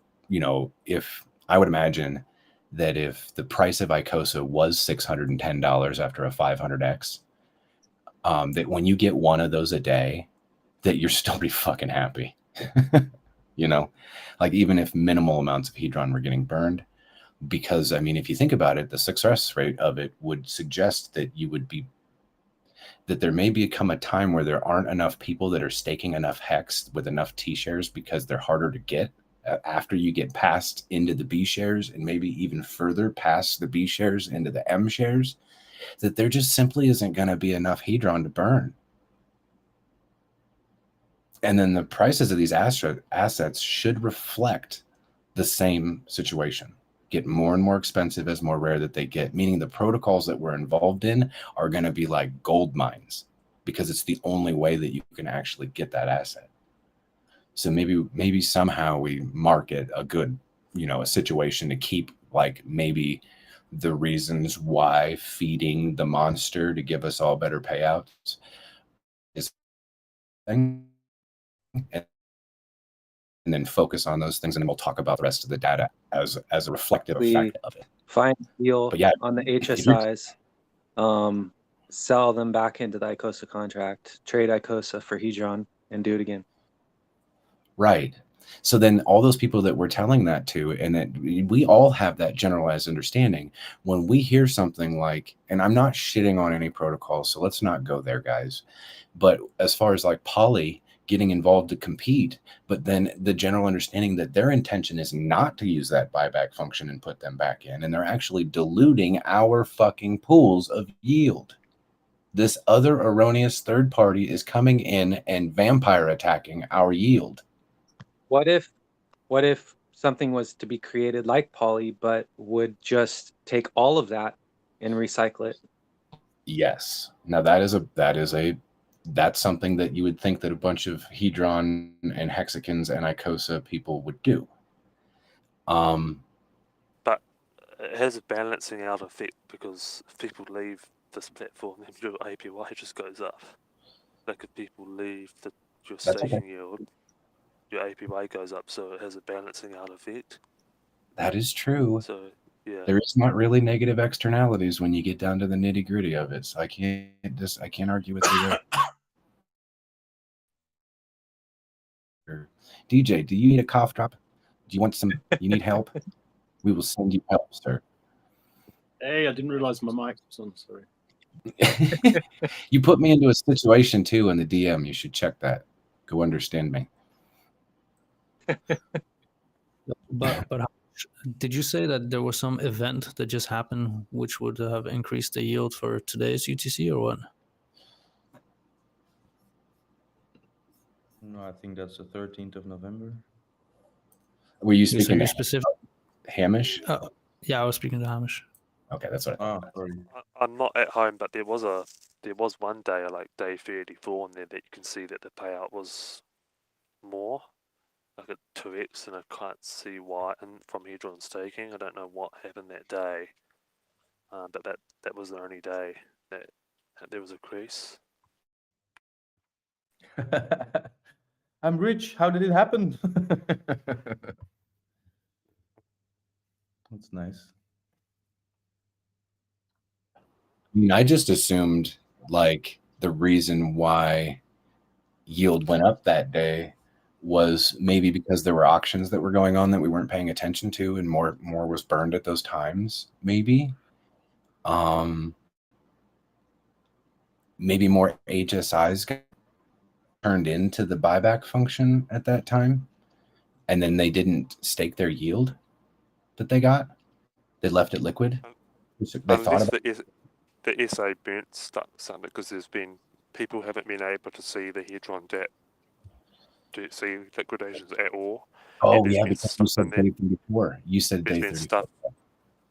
if I would imagine that if the price of Icosa was $610 after a 500x, that when you get one of those a day, that you're still be fucking happy. Like even if minimal amounts of hedron were getting burned, because I mean, if you think about it, the success rate of it would suggest that there may become a time where there aren't enough people that are staking enough hex with enough T shares because they're harder to get after you get past into the B shares and maybe even further past the B shares into the M shares, that there just simply isn't going to be enough hedron to burn. And then the prices of these assets should reflect the same situation, get more and more expensive as more rare that they get, meaning the protocols that we're involved in are going to be like gold mines because it's the only way that you can actually get that asset. So maybe somehow we market a good, a situation to keep like maybe the reasons why feeding the monster to give us all better payouts is thing. And then focus on those things, and then we'll talk about the rest of the data as a reflective effect of it. Find a deal But yeah, on the HSIs, sell them back into the Icosa contract, trade Icosa for hedron, and do it again. Right. So then all those people that we're telling that to, and that we all have that generalized understanding, when we hear something like, and I'm not shitting on any protocol, so let's not go there, guys. But as far as like Poly getting involved to compete, but then the general understanding that their intention is not to use that buyback function and put them back in, and they're actually diluting our fucking pools of yield. This other erroneous third party is coming in and vampire attacking our yield. What if something was to be created like Poly, but would just take all of that and recycle it? Yes. Now that's something that you would think that a bunch of Hedron and Hexagons and Icosa people would do. But it has a balancing out effect, because if people leave this platform, then your APY just goes up. Like if people leave your That's okay. staking yield, your APY goes up, so it has a balancing out effect. That is true. So yeah, There is not really negative externalities when you get down to the nitty gritty of it. So I can't argue with you there. DJ, do you need a cough drop? Do you want some? You need help? We will send you help, sir. Hey, I didn't realize my mic was on. Sorry. You put me into a situation too in the DM. You should check that. Go understand me. But did you say that there was some event that just happened which would have increased the yield for today's UTC, or what? No, I think that's the 13th of November. Were you So speaking you're to specific? Hamish? Yeah, I was speaking to Hamish. Okay, that's what I thought. Sorry. I'm not at home, but there was one day, like day 34 in there, that you can see that the payout was more, like at 2x, and I can't see why. And from Hedron staking, I don't know what happened that day, but that was the only day that there was a crease. I'm rich. How did it happen? That's nice. I mean, I just assumed like the reason why yield went up that day was maybe because there were auctions that were going on that we weren't paying attention to, and more was burned at those times. Maybe more HSIs got turned into the buyback function at that time, and then they didn't stake their yield that they got. They left it liquid. They thought Unless about the SA burnt stuck something, because there's been people haven't been able to see the Hedron DAP to see liquidations at all. Oh there's yeah, been because you stuff said in there. day 34. You said There's day been 34. There's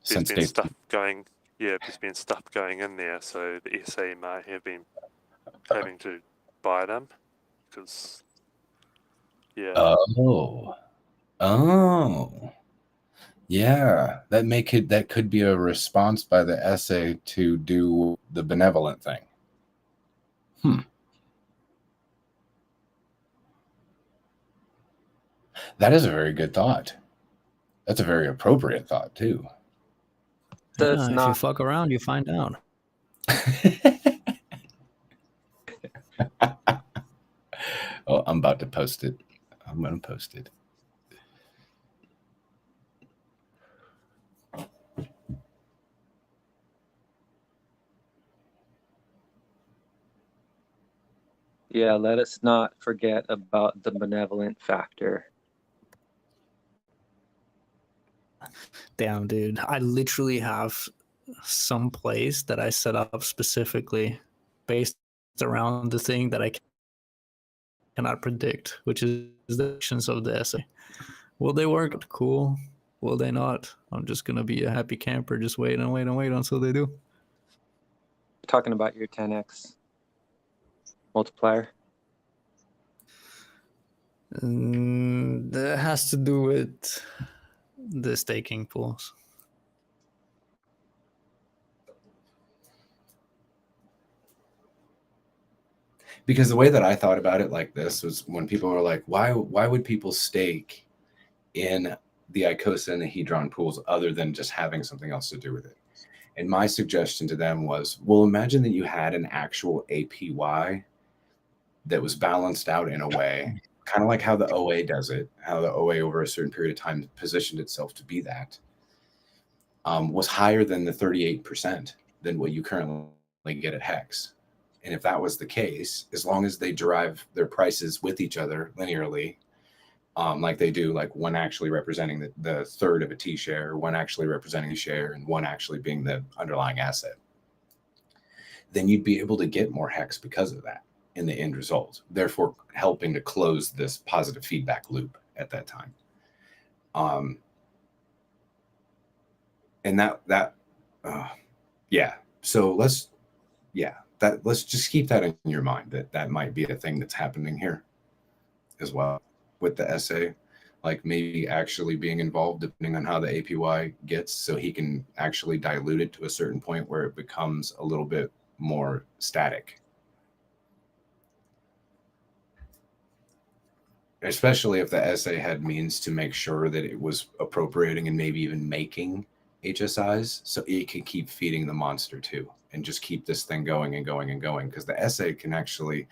Since been stuff going. Yeah, there's been stuff going in there, so the SA might have been having to buy them, because yeah. Oh. Yeah, that could be a response by the SA to do the benevolent thing. That is a very good thought. That's a very appropriate thought too. Yeah, if you fuck around, you find out. Oh, I'm about to post it. I'm going to post it. Yeah, let us not forget about the benevolent factor. Damn, dude. I literally have some place that I set up specifically based around the thing that I cannot predict, which is the actions of the essay. Will they work? Cool. Will they not? I'm just going to be a happy camper, just wait and wait and wait until they do. Talking about your 10x multiplier. That has to do with the staking pools. Because the way that I thought about it like this was when people were like, why would people stake in the Icosa and the Hedron pools other than just having something else to do with it? And my suggestion to them was, well, imagine that you had an actual APY that was balanced out in a way, kind of like how the OA does it, how the OA over a certain period of time positioned itself to be that, was higher than the 38% than what you currently get at Hex. And if that was the case, as long as they derive their prices with each other linearly, like they do, like one actually representing the third of a T share, one actually representing a share, and one actually being the underlying asset, then you'd be able to get more hex because of that in the end result, therefore helping to close this positive feedback loop at that time. And yeah. So let's just keep that in your mind, that might be a thing that's happening here as well with the SA, like maybe actually being involved depending on how the APY gets, so he can actually dilute it to a certain point where it becomes a little bit more static. Especially if the SA had means to make sure that it was appropriating and maybe even making HSIs, so it can keep feeding the monster too, and just keep this thing going and going and going, because the SA can actually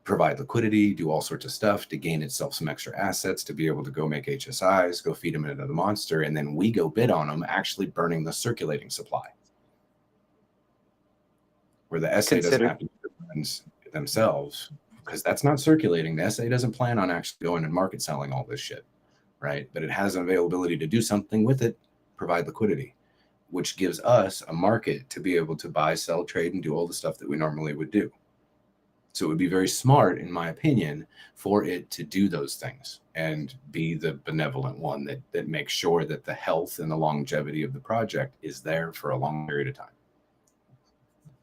provide liquidity, do all sorts of stuff to gain itself some extra assets to be able to go make HSIs, go feed them into the monster, and then we go bid on them, actually burning the circulating supply. Where the SA doesn't have to do the themselves, because that's not circulating. The SA doesn't plan on actually going and market selling all this shit, right? But it has an availability to do something with it, provide liquidity, which gives us a market to be able to buy, sell, trade, and do all the stuff that we normally would do. So it would be very smart, in my opinion, for it to do those things and be the benevolent one that makes sure that the health and the longevity of the project is there for a long period of time.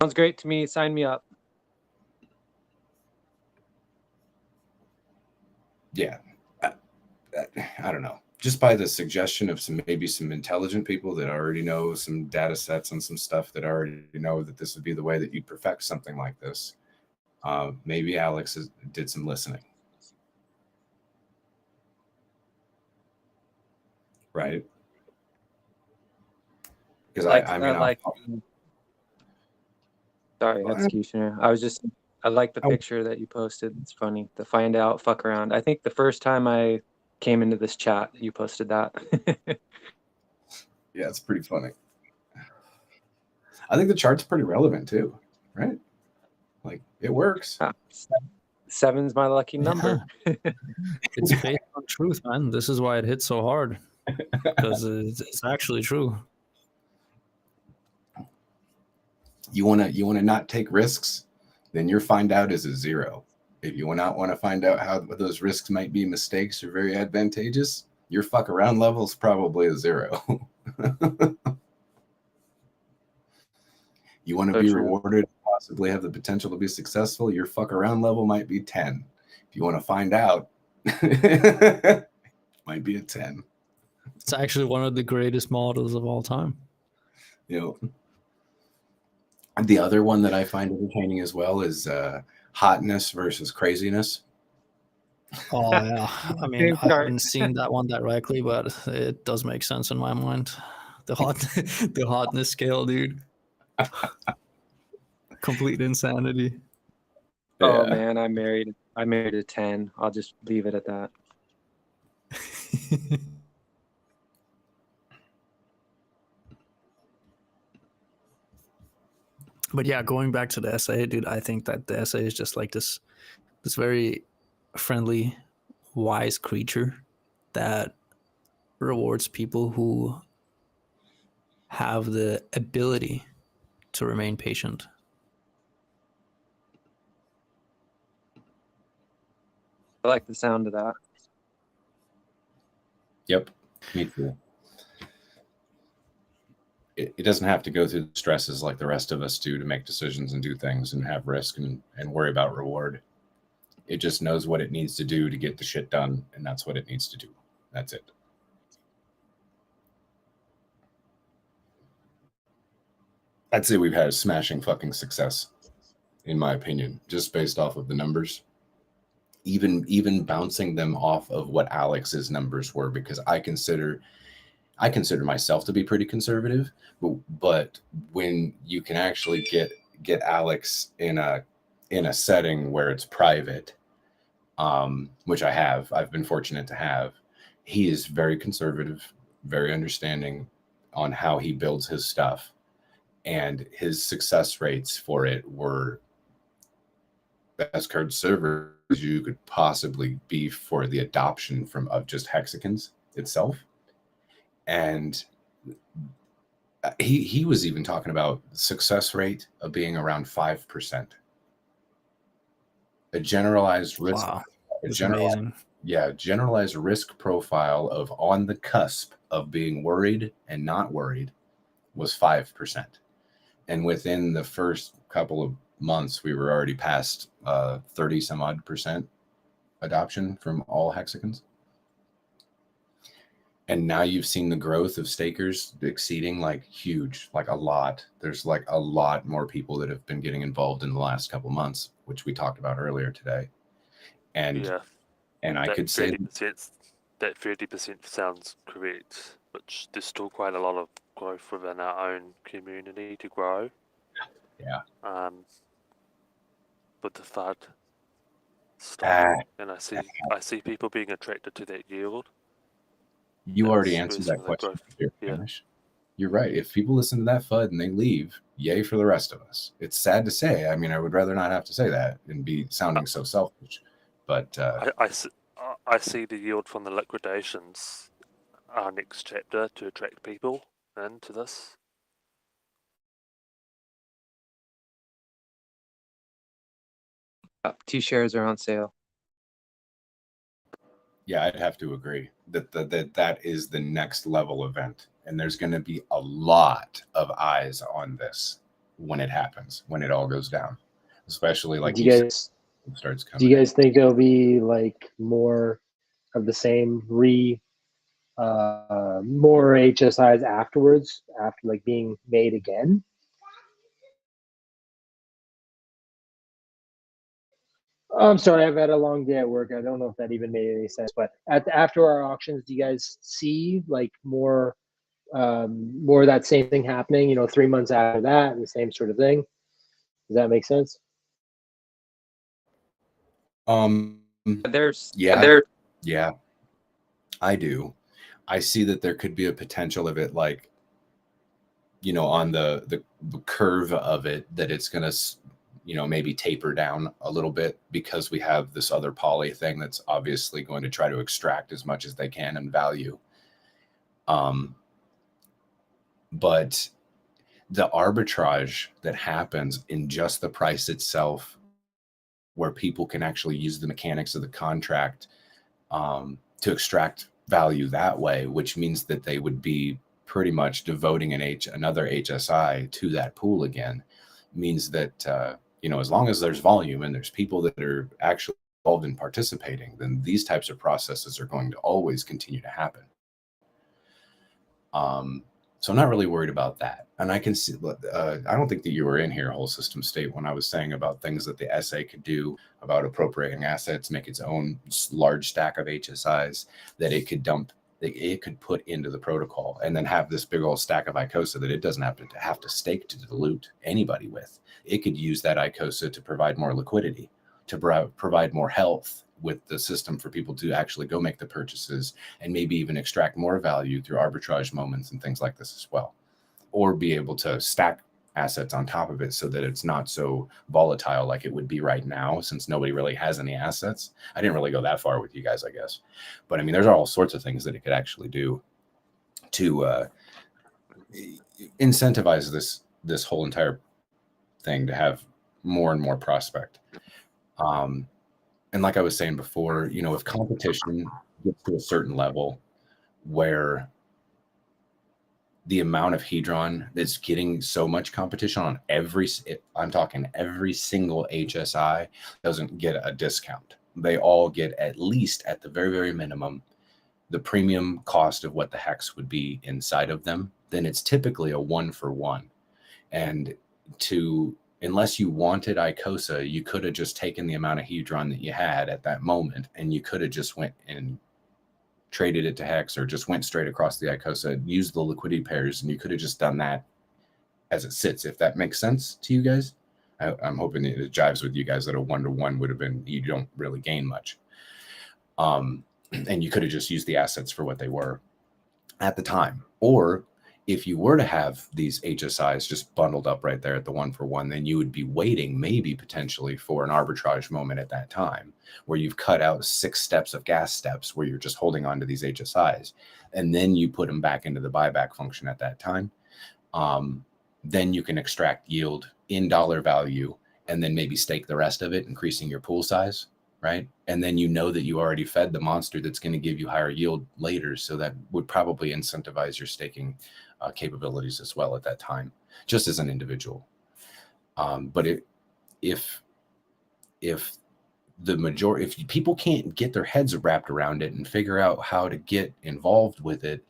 Sounds great to me. Sign me up. Yeah. I don't know. Just by the suggestion of maybe some intelligent people that already know some data sets and some stuff that already know that this would be the way that you'd perfect something like this. Maybe Alex did some listening. Right? Because sorry, executioner. I like the picture that you posted. It's funny. To find out, fuck around. I think the first time I came into this chat, you posted that. Yeah, it's pretty funny. I think the chart's pretty relevant too, right? Like, it works. 7's my lucky number. It's based on truth, man. This is why it hits so hard, because it's actually true. You wanna not take risks, then your find out is a 0. If you want to find out how those risks might be mistakes or very advantageous, your fuck around level is probably a 0. You want to be rewarded, possibly have the potential to be successful, your fuck around level might be 10. If you want to find out, might be a 10. It's actually one of the greatest models of all time. You know, the other one that I find entertaining as well is hotness versus craziness. Oh yeah, I mean, I haven't seen that one directly, but it does make sense in my mind. The hotness scale, dude. Complete insanity. Oh man, I married a 10. I'll just leave it at that. But yeah, going back to the SA, dude, I think that the SA is just like this very friendly, wise creature that rewards people who have the ability to remain patient. I like the sound of that. Yep, me too. It doesn't have to go through the stresses like the rest of us do to make decisions and do things and have risk and worry about reward. It just knows what it needs to do to get the shit done, and that's what it needs to do. That's it. I'd say we've had a smashing fucking success, in my opinion, just based off of the numbers. Even bouncing them off of what Alex's numbers were, because I consider myself to be pretty conservative, but when you can actually get Alex in a setting where it's private, which I've been fortunate to have, he is very conservative, very understanding on how he builds his stuff, and his success rates for it were best card servers you could possibly be for the adoption of just hexagons itself. And he was even talking about success rate of being around 5%. A generalized risk. Wow, A that's generalized, amazing. yeah, generalized risk profile of on the cusp of being worried and not worried was 5%. And within the first couple of months, we were already past 30 some odd percent adoption from all hexagons. And now you've seen the growth of stakers exceeding like huge, like a lot. There's like a lot more people that have been getting involved in the last couple months, which we talked about earlier today. And Yeah, and I that could say 30%, that 30% sounds correct, which there's still quite a lot of growth within our own community to grow. Yeah. With the FUD stuff, Ah, and I see people being attracted to that yield. you That's already where answered some that of the question. growth. Here, Yeah. Hamish. You're right. If people listen to that FUD and they leave, yay for the rest of us. It's sad to say. I mean, I would rather not have to say that and be sounding so selfish. But I see the yield from the liquidations, our next chapter, to attract people into this. Two shares are on sale. yeah, I'd have to agree that that is the next level event, and there's going to be a lot of eyes on this when it happens, when it all goes down, especially like do you you said, guys it starts do coming you in. guys think there'll be like more of the same more HSIs afterwards, after like being made again? I'm sorry, I've had a long day at work. I don't know if that even made any sense. But after our auctions, do you guys see like more of that same thing happening? 3 months after that, the same sort of thing. Does that make sense? There's Yeah, I do. I see that there could be a potential of it, like, on the curve of it, that it's going to, maybe taper down a little bit, because we have this other poly thing that's obviously going to try to extract as much as they can in value. But the arbitrage that happens in just the price itself, where people can actually use the mechanics of the contract to extract value that way, which means that they would be pretty much devoting another HSI to that pool again, means that as long as there's volume and there's people that are actually involved in participating, then these types of processes are going to always continue to happen. So I'm not really worried about that. And I can see, I don't think that you were in here, whole system state, when I was saying about things that the SA could do about appropriating assets, make its own large stack of HSIs that it could dump, that it could put into the protocol, and then have this big old stack of Icosa that it doesn't have to stake to dilute anybody with. It could use that Icosa to provide more liquidity, to provide more health with the system for people to actually go make the purchases, and maybe even extract more value through arbitrage moments and things like this as well, or be able to stack assets on top of it so that it's not so volatile like it would be right now, since nobody really has any assets. I didn't really go that far with you guys, I guess, but I mean, there's all sorts of things that it could actually do to incentivize this whole entire thing to have more and more prospect. And like I was saying before, if competition gets to a certain level where the amount of Hedron that's getting so much competition on I'm talking every single HSI doesn't get a discount. They all get, at least at the very, very minimum, the premium cost of what the hex would be inside of them. Then it's typically a 1-for-1. And unless you wanted Icosa, you could have just taken the amount of Hedron that you had at that moment, and you could have just went and traded it to Hex, or just went straight across the Icosa, used the liquidity pairs, and you could have just done that as it sits, if that makes sense to you guys. I'm hoping it jives with you guys that a 1-to-1 would have been, you don't really gain much. And you could have just used the assets for what they were at the time. Or if you were to have these HSIs just bundled up right there at the 1-for-1, then you would be waiting maybe potentially for an arbitrage moment at that time where you've cut out 6 steps of gas steps where you're just holding on to these HSIs, and then you put them back into the buyback function at that time. Then you can extract yield in dollar value and then maybe stake the rest of it, increasing your pool size, right? And then you know that you already fed the monster that's going to give you higher yield later. So that would probably incentivize your staking capabilities as well at that time, just as an individual. But if the majority, if people can't get their heads wrapped around it and figure out how to get involved with it,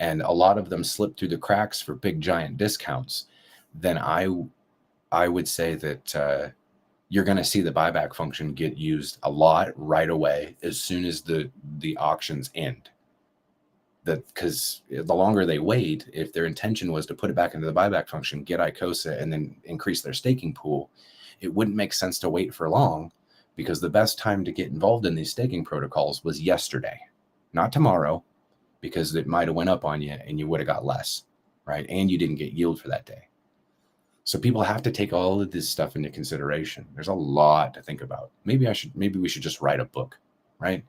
and a lot of them slip through the cracks for big giant discounts, then I would say that you're going to see the buyback function get used a lot right away as soon as the auctions end. That because the longer they wait, if their intention was to put it back into the buyback function, get Icosa, and then increase their staking pool, it wouldn't make sense to wait for long, because the best time to get involved in these staking protocols was yesterday, not tomorrow, because it might have went up on you and you would have got less, right? And you didn't get yield for that day. So people have to take all of this stuff into consideration. There's a lot to think about. Maybe we should just write a book, right?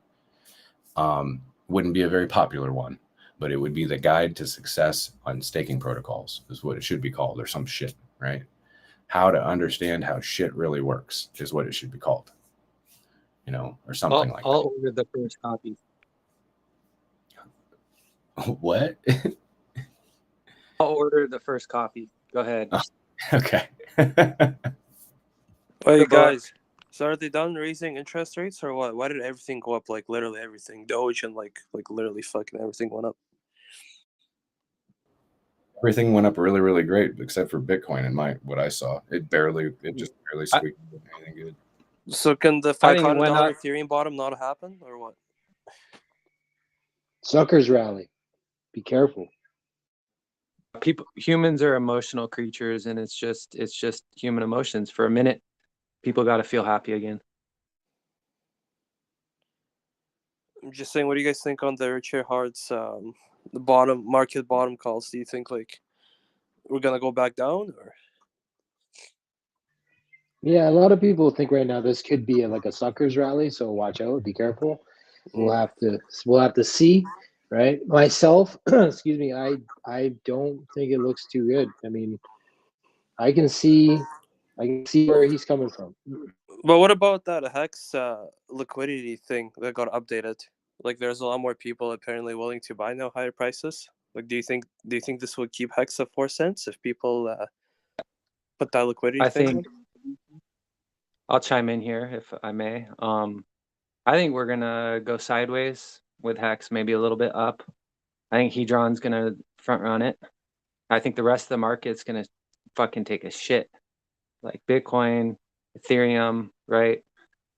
Wouldn't be a very popular one, but it would be the guide to success on staking protocols is what it should be called, or some shit, right? How to understand how shit really works is what it should be called, or something like I'll order the first copy. that. What? I'll order the first copy. Go ahead. Okay. Hey guys, so are they done raising interest rates or what? Why did everything go up? Like literally everything, Doge and like literally fucking everything went up. Everything went up really, really great except for Bitcoin. In what I saw, it just barely squeaked anything good. So can the I think it $500 went up. Ethereum bottom not happen or what? Suckers rally. Be careful. Humans are emotional creatures, and it's just human emotions. For a minute, people got to feel happy again. I'm just saying, what do you guys think on the Richard Hart's the market bottom calls? Do you think like we're gonna go back down or? Yeah, a lot of people think right now this could be like a suckers rally, so watch out, be careful. We'll have to see, right? Myself, excuse me, I don't think it looks too good. I mean, I can see where he's coming from. But what about that Hex liquidity thing that got updated? Like, there's a lot more people apparently willing to buy now higher prices. Like, do you think this would keep Hex at 4 cents if people put that liquidity I thing think I'll chime in here if I may. I think we're gonna go sideways with Hex, maybe a little bit up. I think Hedron's gonna front run it. I think the rest of the market's gonna fucking take a shit. Like Bitcoin, Ethereum, right?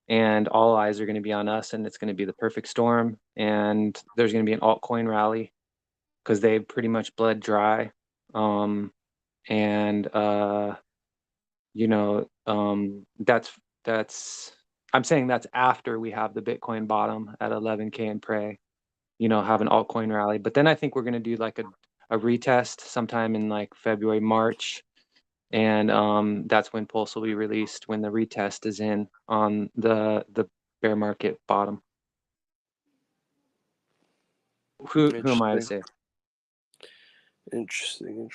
And all eyes are gonna be on us, and it's gonna be the perfect storm. And there's gonna be an altcoin rally because they pretty much bled dry. That's I'm saying that's after we have the Bitcoin bottom at 11K and pray, have an altcoin rally. But then I think we're going to do like a retest sometime in like February, March. And that's when Pulse will be released, when the retest is in on the bear market bottom. Who am I to say? Interesting.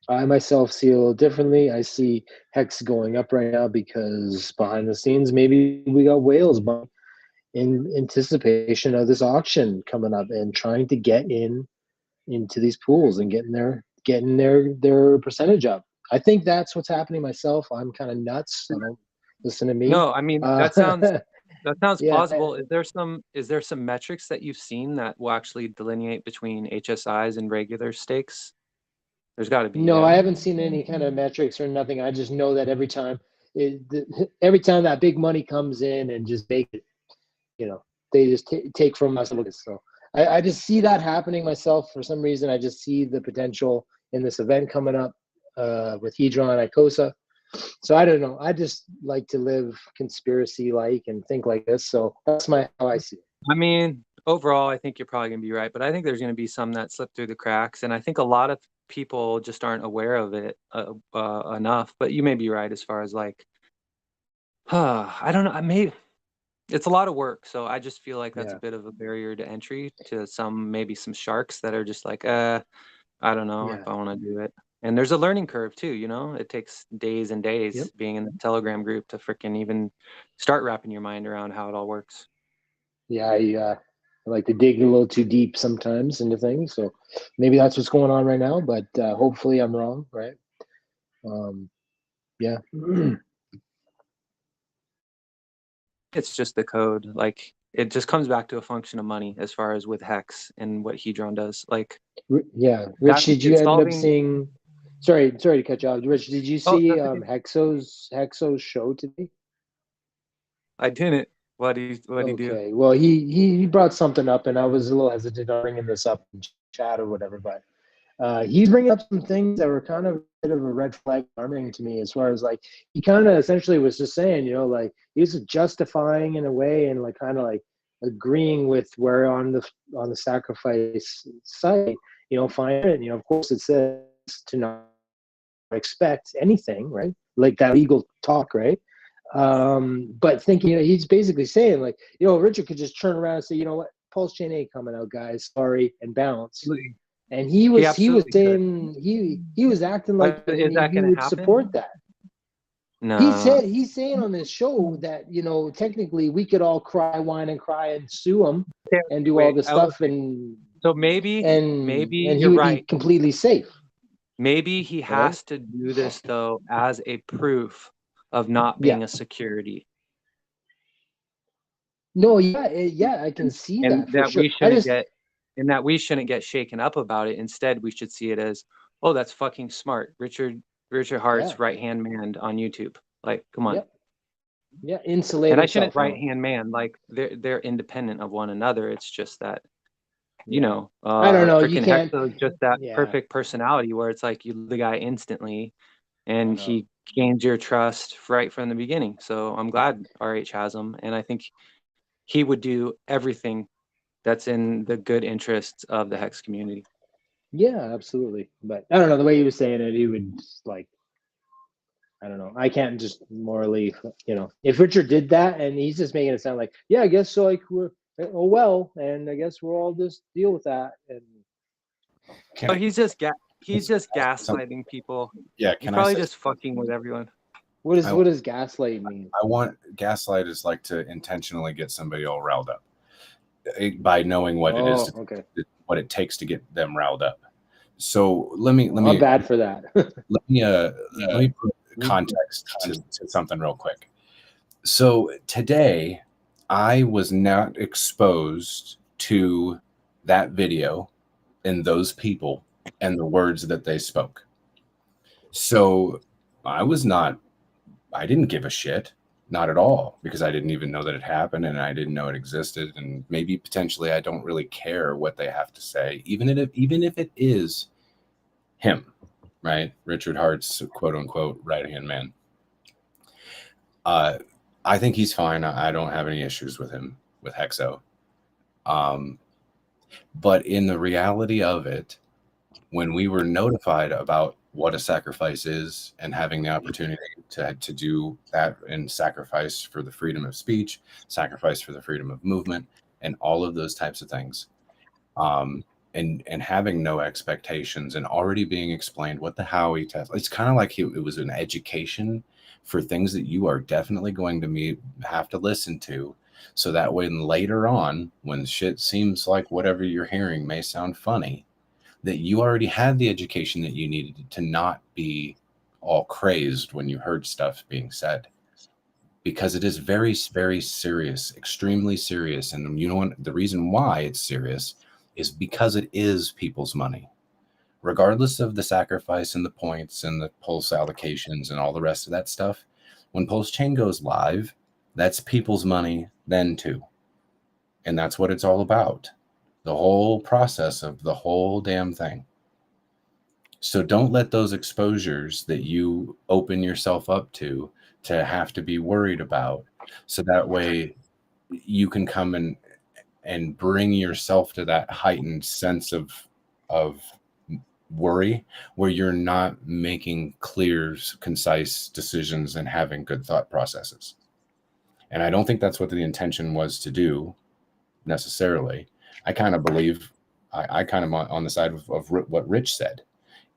I myself see a little differently. I see Hex going up right now because behind the scenes, maybe we got whales buying in anticipation of this auction coming up and trying to get into these pools and getting their percentage up. I think that's what's happening myself. I'm kind of nuts. So don't listen to me. No, I mean that sounds yeah. plausible. Is there some metrics that you've seen that will actually delineate between HSIs and regular stakes? There's got to be. No, Yeah. I haven't seen any kind of metrics or nothing. I just know that every time that big money comes in and just make it, they just take from us. So I just see that happening myself. For some reason, I just see the potential in this event coming up with Hedron, Icosa. So I don't know. I just like to live conspiracy-like and think like this. So that's how I see it. I mean, overall, I think you're probably going to be right, but I think there's going to be some that slip through the cracks, and I think a lot of people just aren't aware of it enough. But you may be right as far as like, I don't know. I may. It's a lot of work, so I just feel like that's a bit of a barrier to entry to maybe some sharks that are just like, I don't know if I want to do it. And there's a learning curve too, you know. It takes days and days being in the Telegram group to freaking even start wrapping your mind around how it all works. Yeah, I like to dig a little too deep sometimes into things, so maybe that's what's going on right now. But hopefully, I'm wrong, right? Yeah. It's just the code. Like it just comes back to a function of money as far as with Hex and what Hedron does. Like, yeah, Rich, did you it's end up solving. seeing? Sorry to cut you off. Rich, did you Oh, see that's okay. Hexo's show today? I didn't. What do you do? Okay, well, he brought something up, and I was a little hesitant on bringing this up in chat or whatever, but he's bringing up some things that were kind of a bit of a red flag alarming to me, as far as like he kind of essentially was just saying, you know, like he was justifying in a way and like kind of like agreeing with where on the sacrifice site, you know, find it, you know, of course it says to not expect anything, right? Like that legal talk, right? But thinking, you know, he's basically saying like, you know, Richard could just turn around and say, you know what, Pulse Chain A coming out, guys, sorry, and bounce. And he was saying he was acting like is that he going to would happen? support that. No. He's saying on this show that, you know, technically we could all cry, whine, and cry and sue him and do all this stuff, and so maybe he you're would right. be completely safe. Maybe he has to do this though as a proof of not being a security. No, yeah, I can see And that for that sure. we shouldn't get shaken up about it. Instead, we should see it as, oh, that's fucking smart. Richard Hart's right hand man on YouTube. Like, come on. Yeah, insulate. And I shouldn't right hand man. Like they're independent of one another. It's just that, you know, I don't know. You freaking can't. Hexo is just that perfect personality where it's like you love the guy instantly, and he gains your trust right from the beginning. So I'm glad RH has him, and I think he would do everything that's in the good interests of the Hex community. Yeah, absolutely. But I don't know, the way he was saying it, he would just like, I don't know. I can't just morally, you know, if Richard did that and he's just making it sound like, yeah, I guess so. Like we're, oh well, and I guess we'll all just deal with that. And he's just gaslighting people. Yeah, he's probably just fucking with everyone. What does gaslight mean? Gaslight is like to intentionally get somebody all riled up by knowing what it is, what it takes to get them riled up. So let me. I'm bad for that. let me put context to something real quick. So today, I was not exposed to that video and those people and the words that they spoke. So I didn't give a shit, not at all, because I didn't even know that it happened and I didn't know it existed. And maybe potentially I don't really care what they have to say, even if it is him, right? Richard Hart's quote unquote right-hand man. I think he's fine. I don't have any issues with him, with Hexo. But in the reality of it, when we were notified about what a sacrifice is and having the opportunity to do that and sacrifice for the freedom of speech, sacrifice for the freedom of movement, and all of those types of things, and having no expectations and already being explained what the Howey test, it's kind of like it was an education for things that you are definitely going to have to listen to. So that way later on, when shit seems like whatever you're hearing may sound funny, that you already had the education that you needed to not be all crazed when you heard stuff being said. Because it is very, very serious, extremely serious. And you know what? The reason why it's serious is because it is people's money. Regardless of the sacrifice and the points and the pulse allocations and all the rest of that stuff, when Pulse Chain goes live, that's people's money then too. And that's what it's all about. The whole process of the whole damn thing. So don't let those exposures that you open yourself up to have to be worried about. So that way you can come and bring yourself to that heightened sense of worry where you're not making clear, concise decisions and having good thought processes. And I don't think that's what the intention was to do necessarily. I kind of believe, I kind of on the side of what Rich said,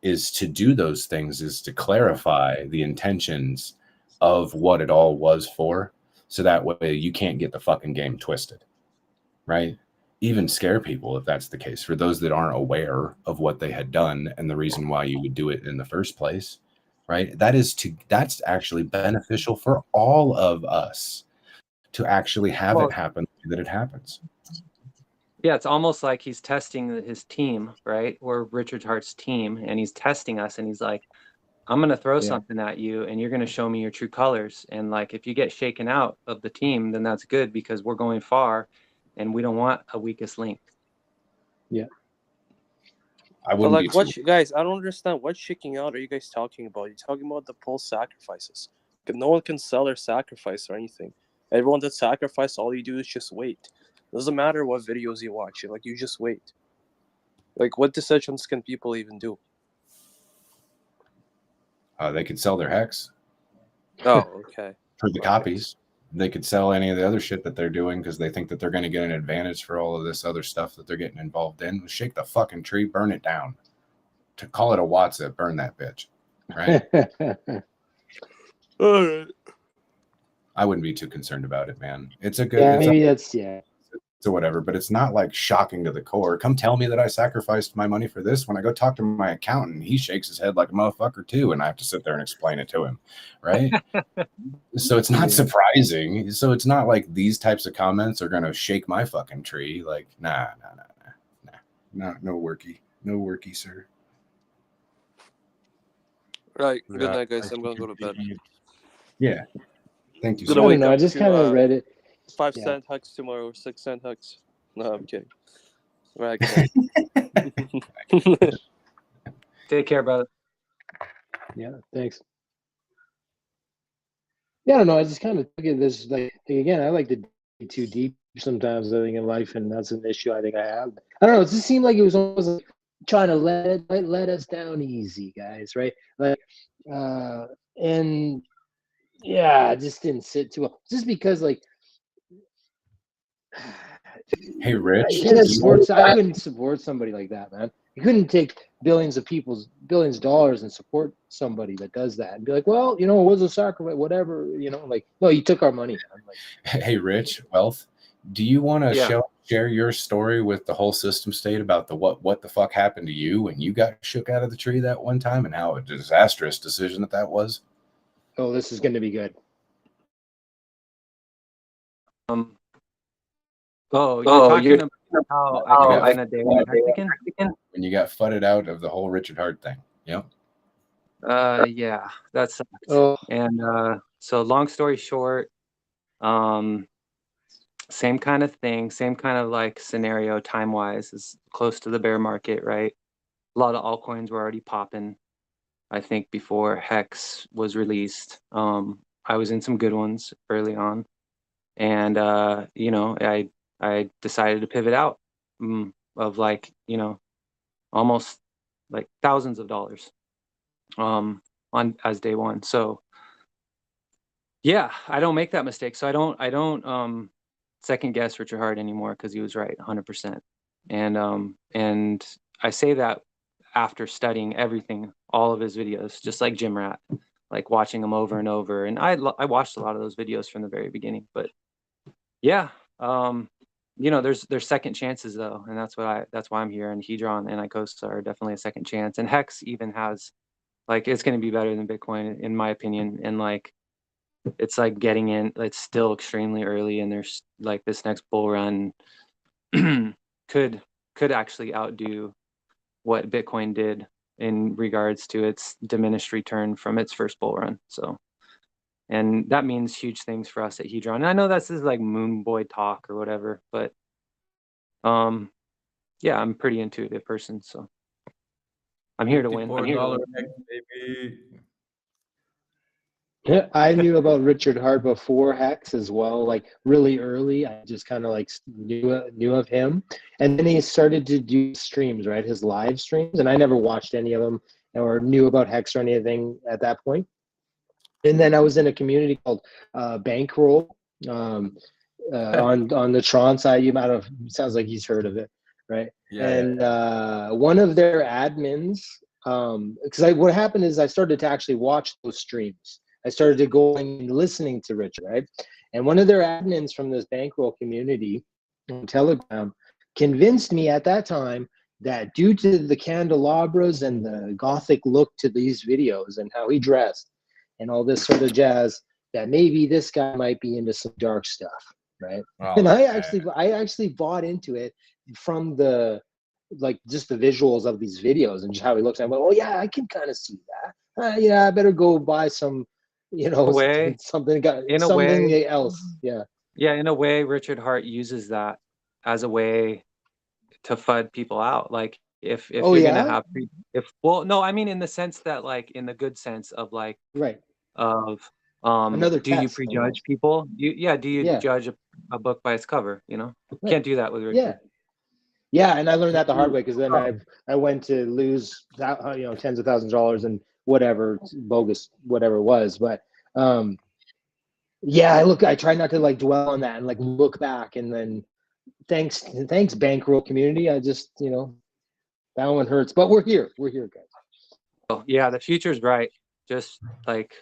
is to do those things is to clarify the intentions of what it all was for, so that way you can't get the fucking game twisted, right? Even scare people if that's the case, for those that aren't aware of what they had done and the reason why you would do it in the first place, right? That's actually beneficial for all of us to actually have it happen the way that it happens. Yeah, it's almost like he's testing his team, right? Or Richard Hart's team, and he's testing us, and he's like, I'm going to throw something at you, and you're going to show me your true colors. And like, if you get shaken out of the team, then that's good, because we're going far, and we don't want a weakest link. Yeah. I But wouldn't like, be what too. guys? I don't understand. What shaking out are you guys talking about? You're talking about the pulse sacrifices. No one can sell their sacrifice or anything. Everyone that sacrifice, all you do is just wait. Doesn't matter what videos you watch. Like, you just wait. Like, what decisions can people even do? They could sell their hex Oh, okay. for the copies. They could sell any of the other shit that they're doing because they think that they're going to get an advantage for all of this other stuff that they're getting involved in. Shake the fucking tree, burn it down. To call it a WhatsApp, burn that bitch, right? All right. I wouldn't be too concerned about it, man. It's a good, Yeah, it's maybe that's or whatever, but it's not like shocking to the core. Come tell me that I sacrificed my money for this. When I go talk to my accountant, he shakes his head like a motherfucker too, and I have to sit there and explain it to him, right? So it's not surprising. So it's not like these types of comments are gonna shake my fucking tree. Like, nah, no worky, sir. Right. Good Yeah, night, guys. I I'm gonna think go to bed. Yeah, thank you. Gonna I wake don't know. up I just to kind of read it. 5-cent hux tomorrow, 6-cent hux. No, I'm kidding. Right. Good night. Take care, brother. Yeah, thanks. Yeah, I don't know. I just kind of look at this like again. I like to dig too deep sometimes. I think in life, and that's an issue I think I have. I don't know. It just seemed like it was almost like trying to let us down easy, guys. Right? Like, and yeah, it just didn't sit too well. Just because like. Hey, Rich, I couldn't support somebody like that, man. You couldn't take billions of dollars and support somebody that does that and be like, well, it was a sacrifice, whatever, like, no, you took our money, man. Like, hey, Rich, Wealth, do you want to Yeah. share your story with the whole system state about the what the fuck happened to you when you got shook out of the tree that one time and how a disastrous decision that was? Oh, this is going to be good. You're talking about how I got in a day with Mexican? When you got fudded out of the whole Richard Hart thing. Yep. Yeah, that sucked. Oh, And so long story short, same kind of thing, same kind of like scenario time-wise, is close to the bear market, right? A lot of altcoins were already popping, I think, before Hex was released. I was in some good ones early on, and I decided to pivot out of like almost like thousands of dollars on as day one. So yeah, I don't make that mistake. So I don't second guess Richard Hart anymore, because he was right 100%. And I say that after studying everything, all of his videos, just like Jim Rat, like watching them over and over. And I watched a lot of those videos from the very beginning. But yeah, there's second chances though, and that's why I'm here. And Hedron and Icosa are definitely a second chance. And Hex even has, like, it's going to be better than Bitcoin in my opinion. And like, it's like getting in, it's still extremely early, and there's like this next bull run could actually outdo what Bitcoin did in regards to its diminished return from its first bull run. So, and that means huge things for us at Hedron. And I know this is like moon boy talk or whatever, but yeah, I'm a pretty intuitive person, so I'm here to win. I'm here to win. $54 baby. I knew about Richard Hart before Hex as well, like really early. I just kind of like knew of him, and then he started to do streams, right? His live streams, and I never watched any of them or knew about Hex or anything at that point. And then I was in a community called Bankroll um, on the Tron side. You might have sounds like he's heard of it, right? Yeah, yeah, And one of their admins, because what happened is I started to actually watch those streams. I started to go and listening to Richard, right? And one of their admins from this bankroll community on Telegram convinced me at that time that due to the candelabras and the gothic look to these videos and how he dressed and all this sort of jazz, that maybe this guy might be into some dark stuff, right? And Oh, I actually bought into it from the like just the visuals of these videos and just how he looks. I went, oh yeah, I can kind of see that. Yeah, I better go buy some, In a way, something in a something way, else. Yeah. yeah, in a way, Richard Hart uses that as a way to FUD people out. Like if Oh you're gonna yeah. have if well, no, I mean in the sense that like in the good sense of like Right. of Another do you test prejudge almost. people? Do you Yeah. judge a book by its cover? You know, Right. can't do that with Yeah. Richard. Yeah, and I learned that the hard way because then I went to lose tens of thousands of dollars and whatever bogus whatever it was, but yeah, I try not to like dwell on that and like look back and then thanks bankroll community. I just that one hurts, but we're here guys. Oh, yeah, the future's bright. Just like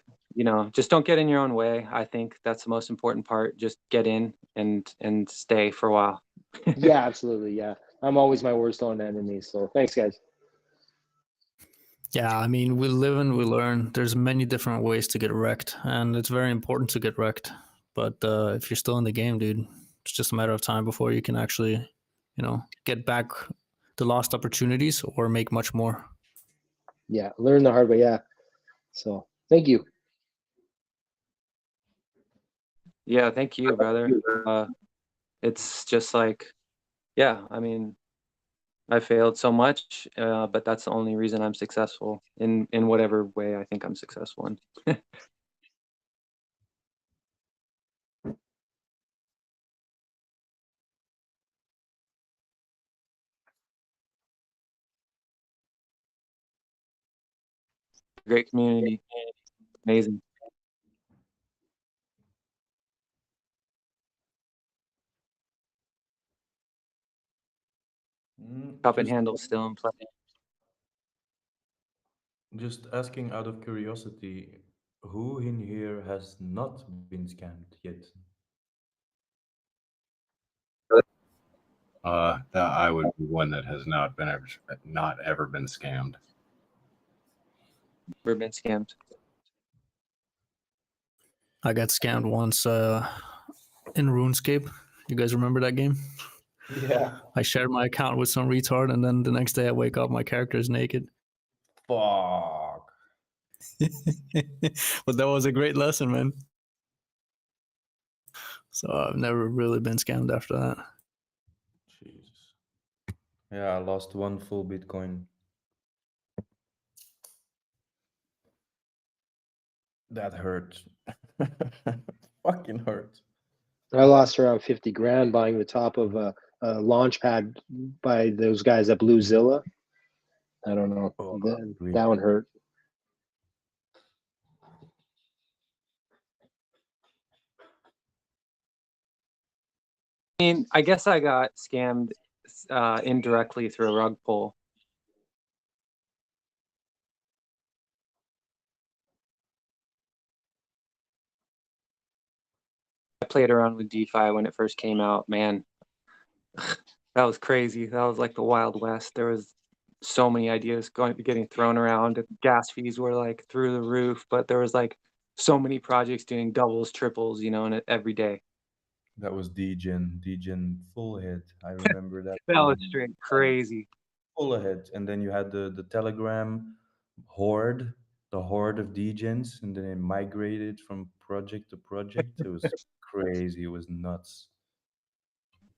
just don't get in your own way. I think that's the most important part. Just get in and stay for a while. Yeah, absolutely. Yeah, I'm always my worst own enemy. So thanks, guys. Yeah, I mean, we live and we learn. There's many different ways to get wrecked, and it's very important to get wrecked. But if you're still in the game, dude, it's just a matter of time before you can actually, get back the lost opportunities or make much more. Yeah, learn the hard way. Yeah. So thank you. Yeah, thank you, brother. It's just like, yeah, I mean, I failed so much, but that's the only reason I'm successful in whatever way I think I'm successful in. Great community, amazing. Cup and Just handle still in play. just asking out of curiosity, who in here has not been scammed yet? That I would be one that has not ever been scammed. Never been scammed. I got scammed once in RuneScape. You guys remember that game? Yeah. I shared my account with some retard, and then the next day I wake up, my character is naked. Fuck. But that was a great lesson, man. So I've never really been scammed after that. Jesus. Yeah, I lost one full Bitcoin. That hurt. Fucking hurt. I lost around 50 grand buying the top of a launch pad by those guys at Bluezilla. I don't know. Oh, That one hurt. I mean, I guess I got scammed indirectly through a rug pull. I played around with DeFi when it first came out. Man, that was crazy. That was like the Wild West. There was so many ideas getting thrown around. Gas fees were like through the roof, but there was like so many projects doing doubles, triples, and every day. that was Degen full hit. I remember that. That was straight crazy. Full ahead. And then you had the Telegram horde, the horde of degens, and then it migrated from project to project. It was crazy. It was nuts.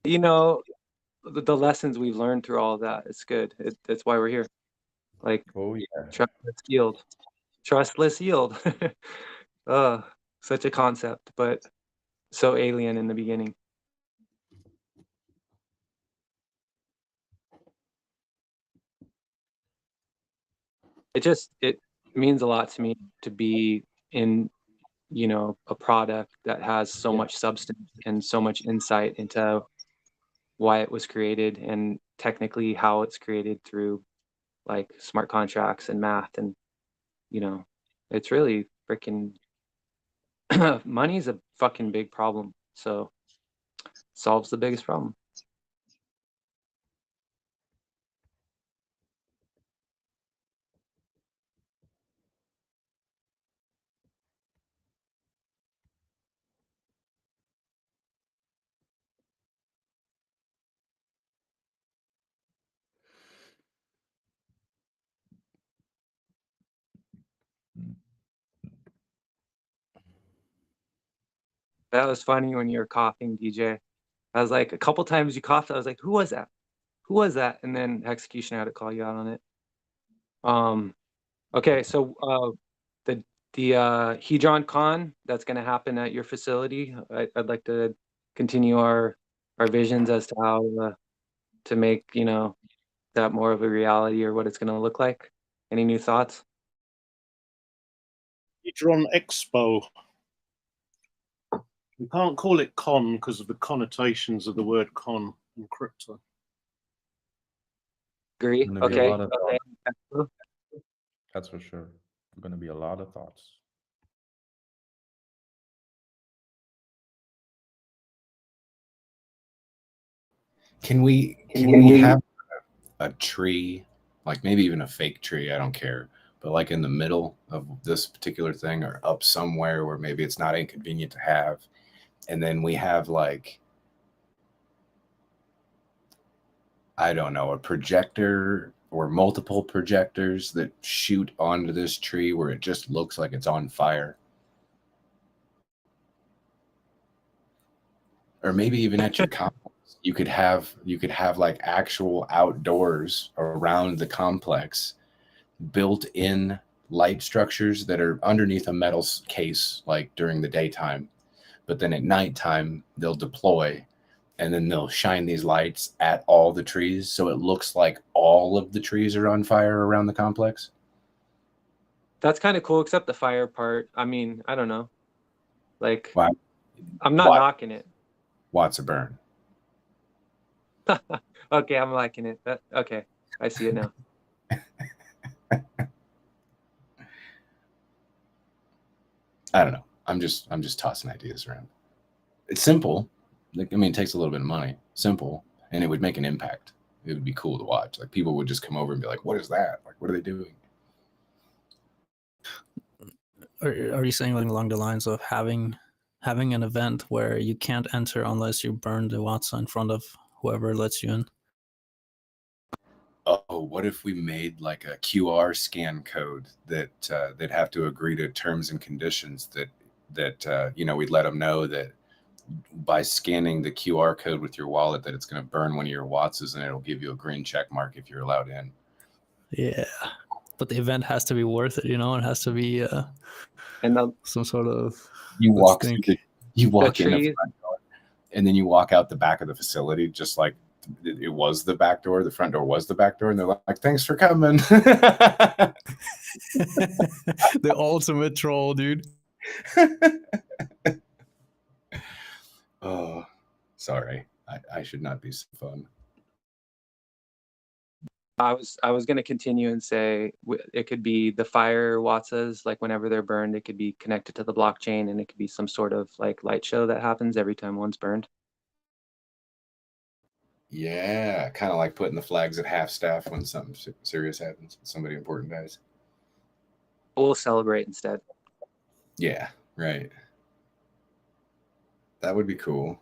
The lessons we've learned through all of that, it's good. That's why we're here. Like, Oh yeah. trustless yield. Trustless yield. Such a concept, but so alien in the beginning. It means a lot to me to be in, you know, a product that has so much substance and so much insight into why it was created and technically how it's created through like smart contracts and math. And you know, it's really freaking money's a fucking big problem, so solves the biggest problem. That was funny when you were coughing, DJ. I was like, a couple times you coughed, I was like, who was that? Who was that? And then execution had to call you out on it. Okay, so the Hedron Con that's going to happen at your facility. I'd like to continue our visions as to how to make, you know, that more of a reality or what it's going to look like. Any new thoughts? Hedron Expo. We can't call it con because of the connotations of the word con in crypto. Agree. Gonna be a Okay. lot of Okay. thoughts. That's for sure. Gonna be a lot of thoughts. Can we have a tree, like maybe even a fake tree? I don't care, but like in the middle of this particular thing, or up somewhere where maybe it's not inconvenient to have, and then we have like, I don't know, a projector or multiple projectors that shoot onto this tree where it just looks like it's on fire. Or maybe even at your complex, you could have like actual outdoors around the complex, built in light structures that are underneath a metal case, like during the daytime, but then at nighttime they'll deploy, and then they'll shine these lights at all the trees, so it looks like all of the trees are on fire around the complex. That's kind of cool, except the fire part. I mean, I don't know. Like, Wow. I'm not knocking it. Watts a burn. Okay, I'm liking it. Okay, I see it now. I don't know. I'm just tossing ideas around. It's simple. Like, I mean, it takes a little bit of money. Simple, and it would make an impact. It would be cool to watch. Like, people would just come over and be like, "What is that? Like, what are they doing?" Are you saying along the lines of having an event where you can't enter unless you burn the Watts in front of whoever lets you in? Oh, what if we made like a QR scan code that they'd have to agree to terms and conditions that you know, we'd let them know that by scanning the QR code with your wallet that it's going to burn one of your Wattses, and it'll give you a green check mark if you're allowed in. Yeah, but the event has to be worth it. You know, it has to be And some sort of. You let's walk think. through you walk in the trees. front door, and then you walk out the back of the facility, just like it was the back door. The front door was the back door, and they're like, "Thanks for coming." The ultimate troll, dude. Oh, sorry. I should not be so fun. I was going to continue and say it could be the fire Watsas, like whenever they're burned, it could be connected to the blockchain, and it could be some sort of like light show that happens every time one's burned. Yeah, kind of like putting the flags at half staff when something serious happens, somebody important dies. We'll celebrate instead. Yeah, right. That would be cool.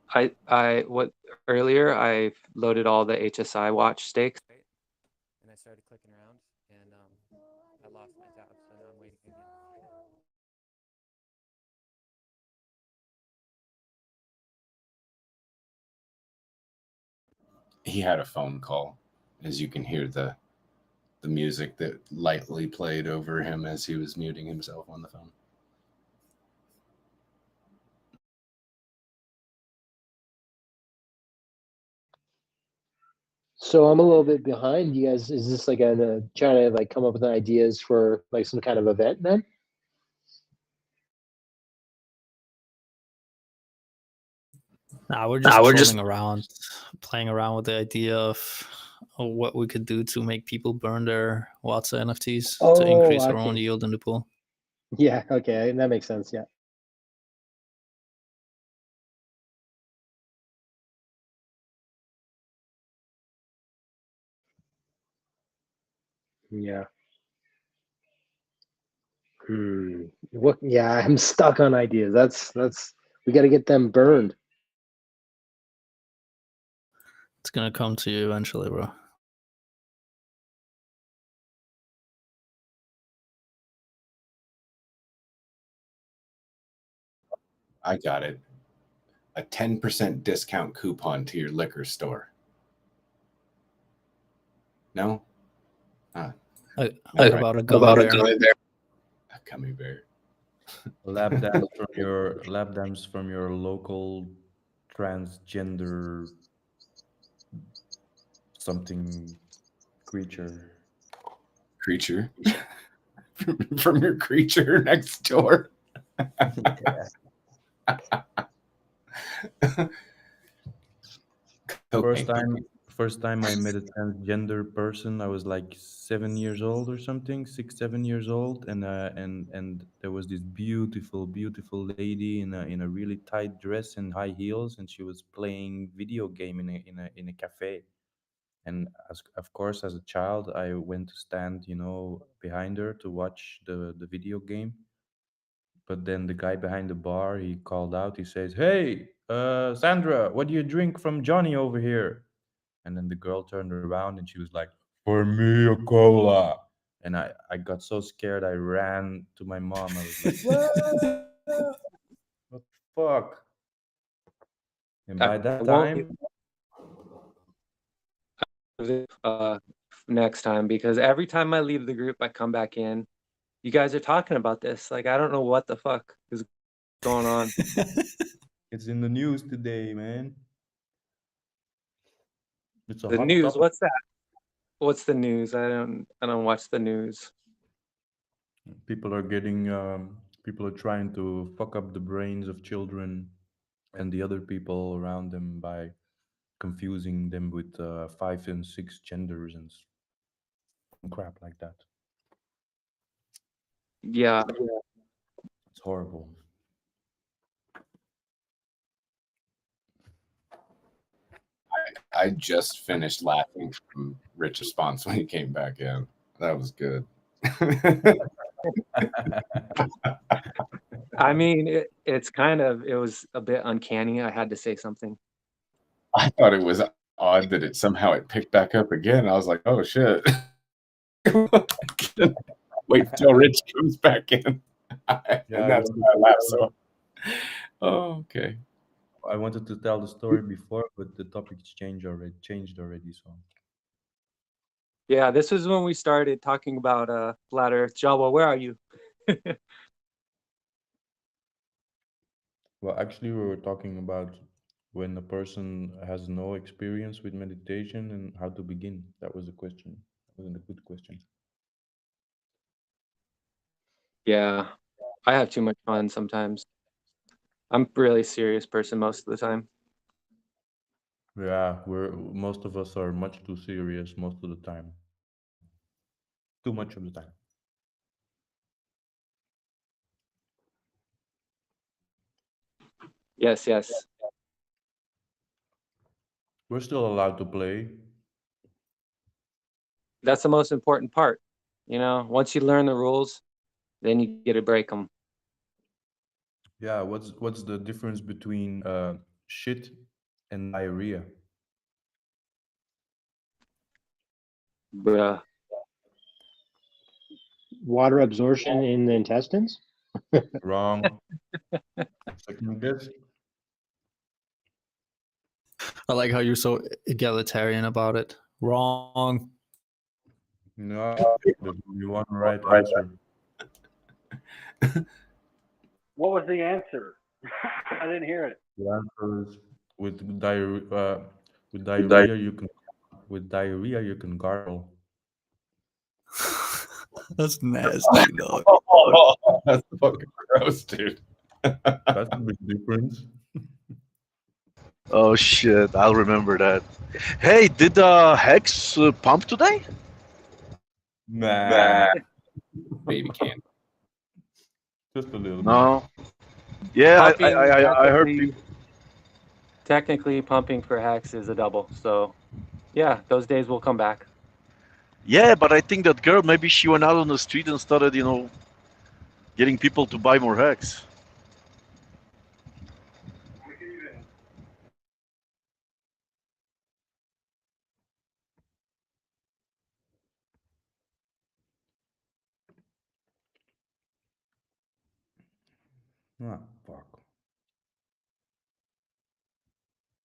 I what earlier I loaded all the HSI watch stakes, and I started clicking around, and I lost my tab, so now I'm waiting again. He had a phone call, as you can hear the music that lightly played over him as he was muting himself on the phone. So I'm a little bit behind. You guys, is this like trying to like come up with ideas for like some kind of event then? Nah, we're just trolling around, playing around with the idea of what we could do to make people burn their Watsa NFTs to increase our own Okay. yield in the pool. Yeah, okay, that makes sense. Yeah. Yeah. What? Yeah, I'm stuck on ideas. That's we got to get them burned. It's gonna come to you eventually, bro. I got it. A 10% discount coupon to your liquor store. No? About a gummy bear. A gummy bear. Lap dance from your local transgender something creature. Creature. From your creature next door. First time I met a transgender person, I was like 7 years old or something, 6, 7 years old, and there was this beautiful lady in a really tight dress and high heels, and she was playing video game in a cafe. And of course, as a child, I went to stand, behind her to watch the video game. But then the guy behind the bar, he called out. He says, "Hey, Sandra, what do you drink from Johnny over here?" And then the girl turned around and she was like, "For me, a cola." And I got so scared, I ran to my mom. I was like, what the fuck? And by that I won't time, next time, because every time I leave the group, I come back in. You guys are talking about this. Like, I don't know what the fuck is going on. it's in the news today, man. It's a The hot news, topic. what's that? What's the news? I don't watch the news. People are trying to fuck up the brains of children and the other people around them by confusing them with 5 and 6 genders and crap like that. Yeah. It's horrible. I just finished laughing from Rich's response when he came back in. That was good. I mean, it was a bit uncanny. I had to say something. I thought it was odd that it picked back up again. I was like, oh shit. Wait till Rich comes back in. And that's why I laughed so. Oh, okay. I wanted to tell the story before, but the topics changed already. So Yeah, this was when we started talking about flat Earth. Java, where are you? well, actually, we were talking about when a person has no experience with meditation and how to begin. That was the question. That was a good question. Yeah, I have too much fun sometimes. I'm a really serious person most of the time. Yeah, most of us are much too serious most of the time. Too much of the time. Yes, yes. We're still allowed to play. That's the most important part. Once you learn the rules, then you get to break them. Yeah, what's the difference between shit and diarrhea? Bruh. Water absorption in the intestines. Wrong. Second guess. I like how you're so egalitarian about it. Wrong. No, there's only one right answer. What was the answer? I didn't hear it. The answer is with diarrhea you can gargle. That's nasty, dog. That's fucking gross, dude. That's a big difference. Oh shit! I'll remember that. Hey, did Hex pump today? Nah, Baby can. just a little bit. No. Yeah, Pumping, I heard people. technically pumping for Hex is a double. So yeah, those days will come back. Yeah, but I think that girl maybe she went out on the street and started, getting people to buy more Hex. Ah, fuck.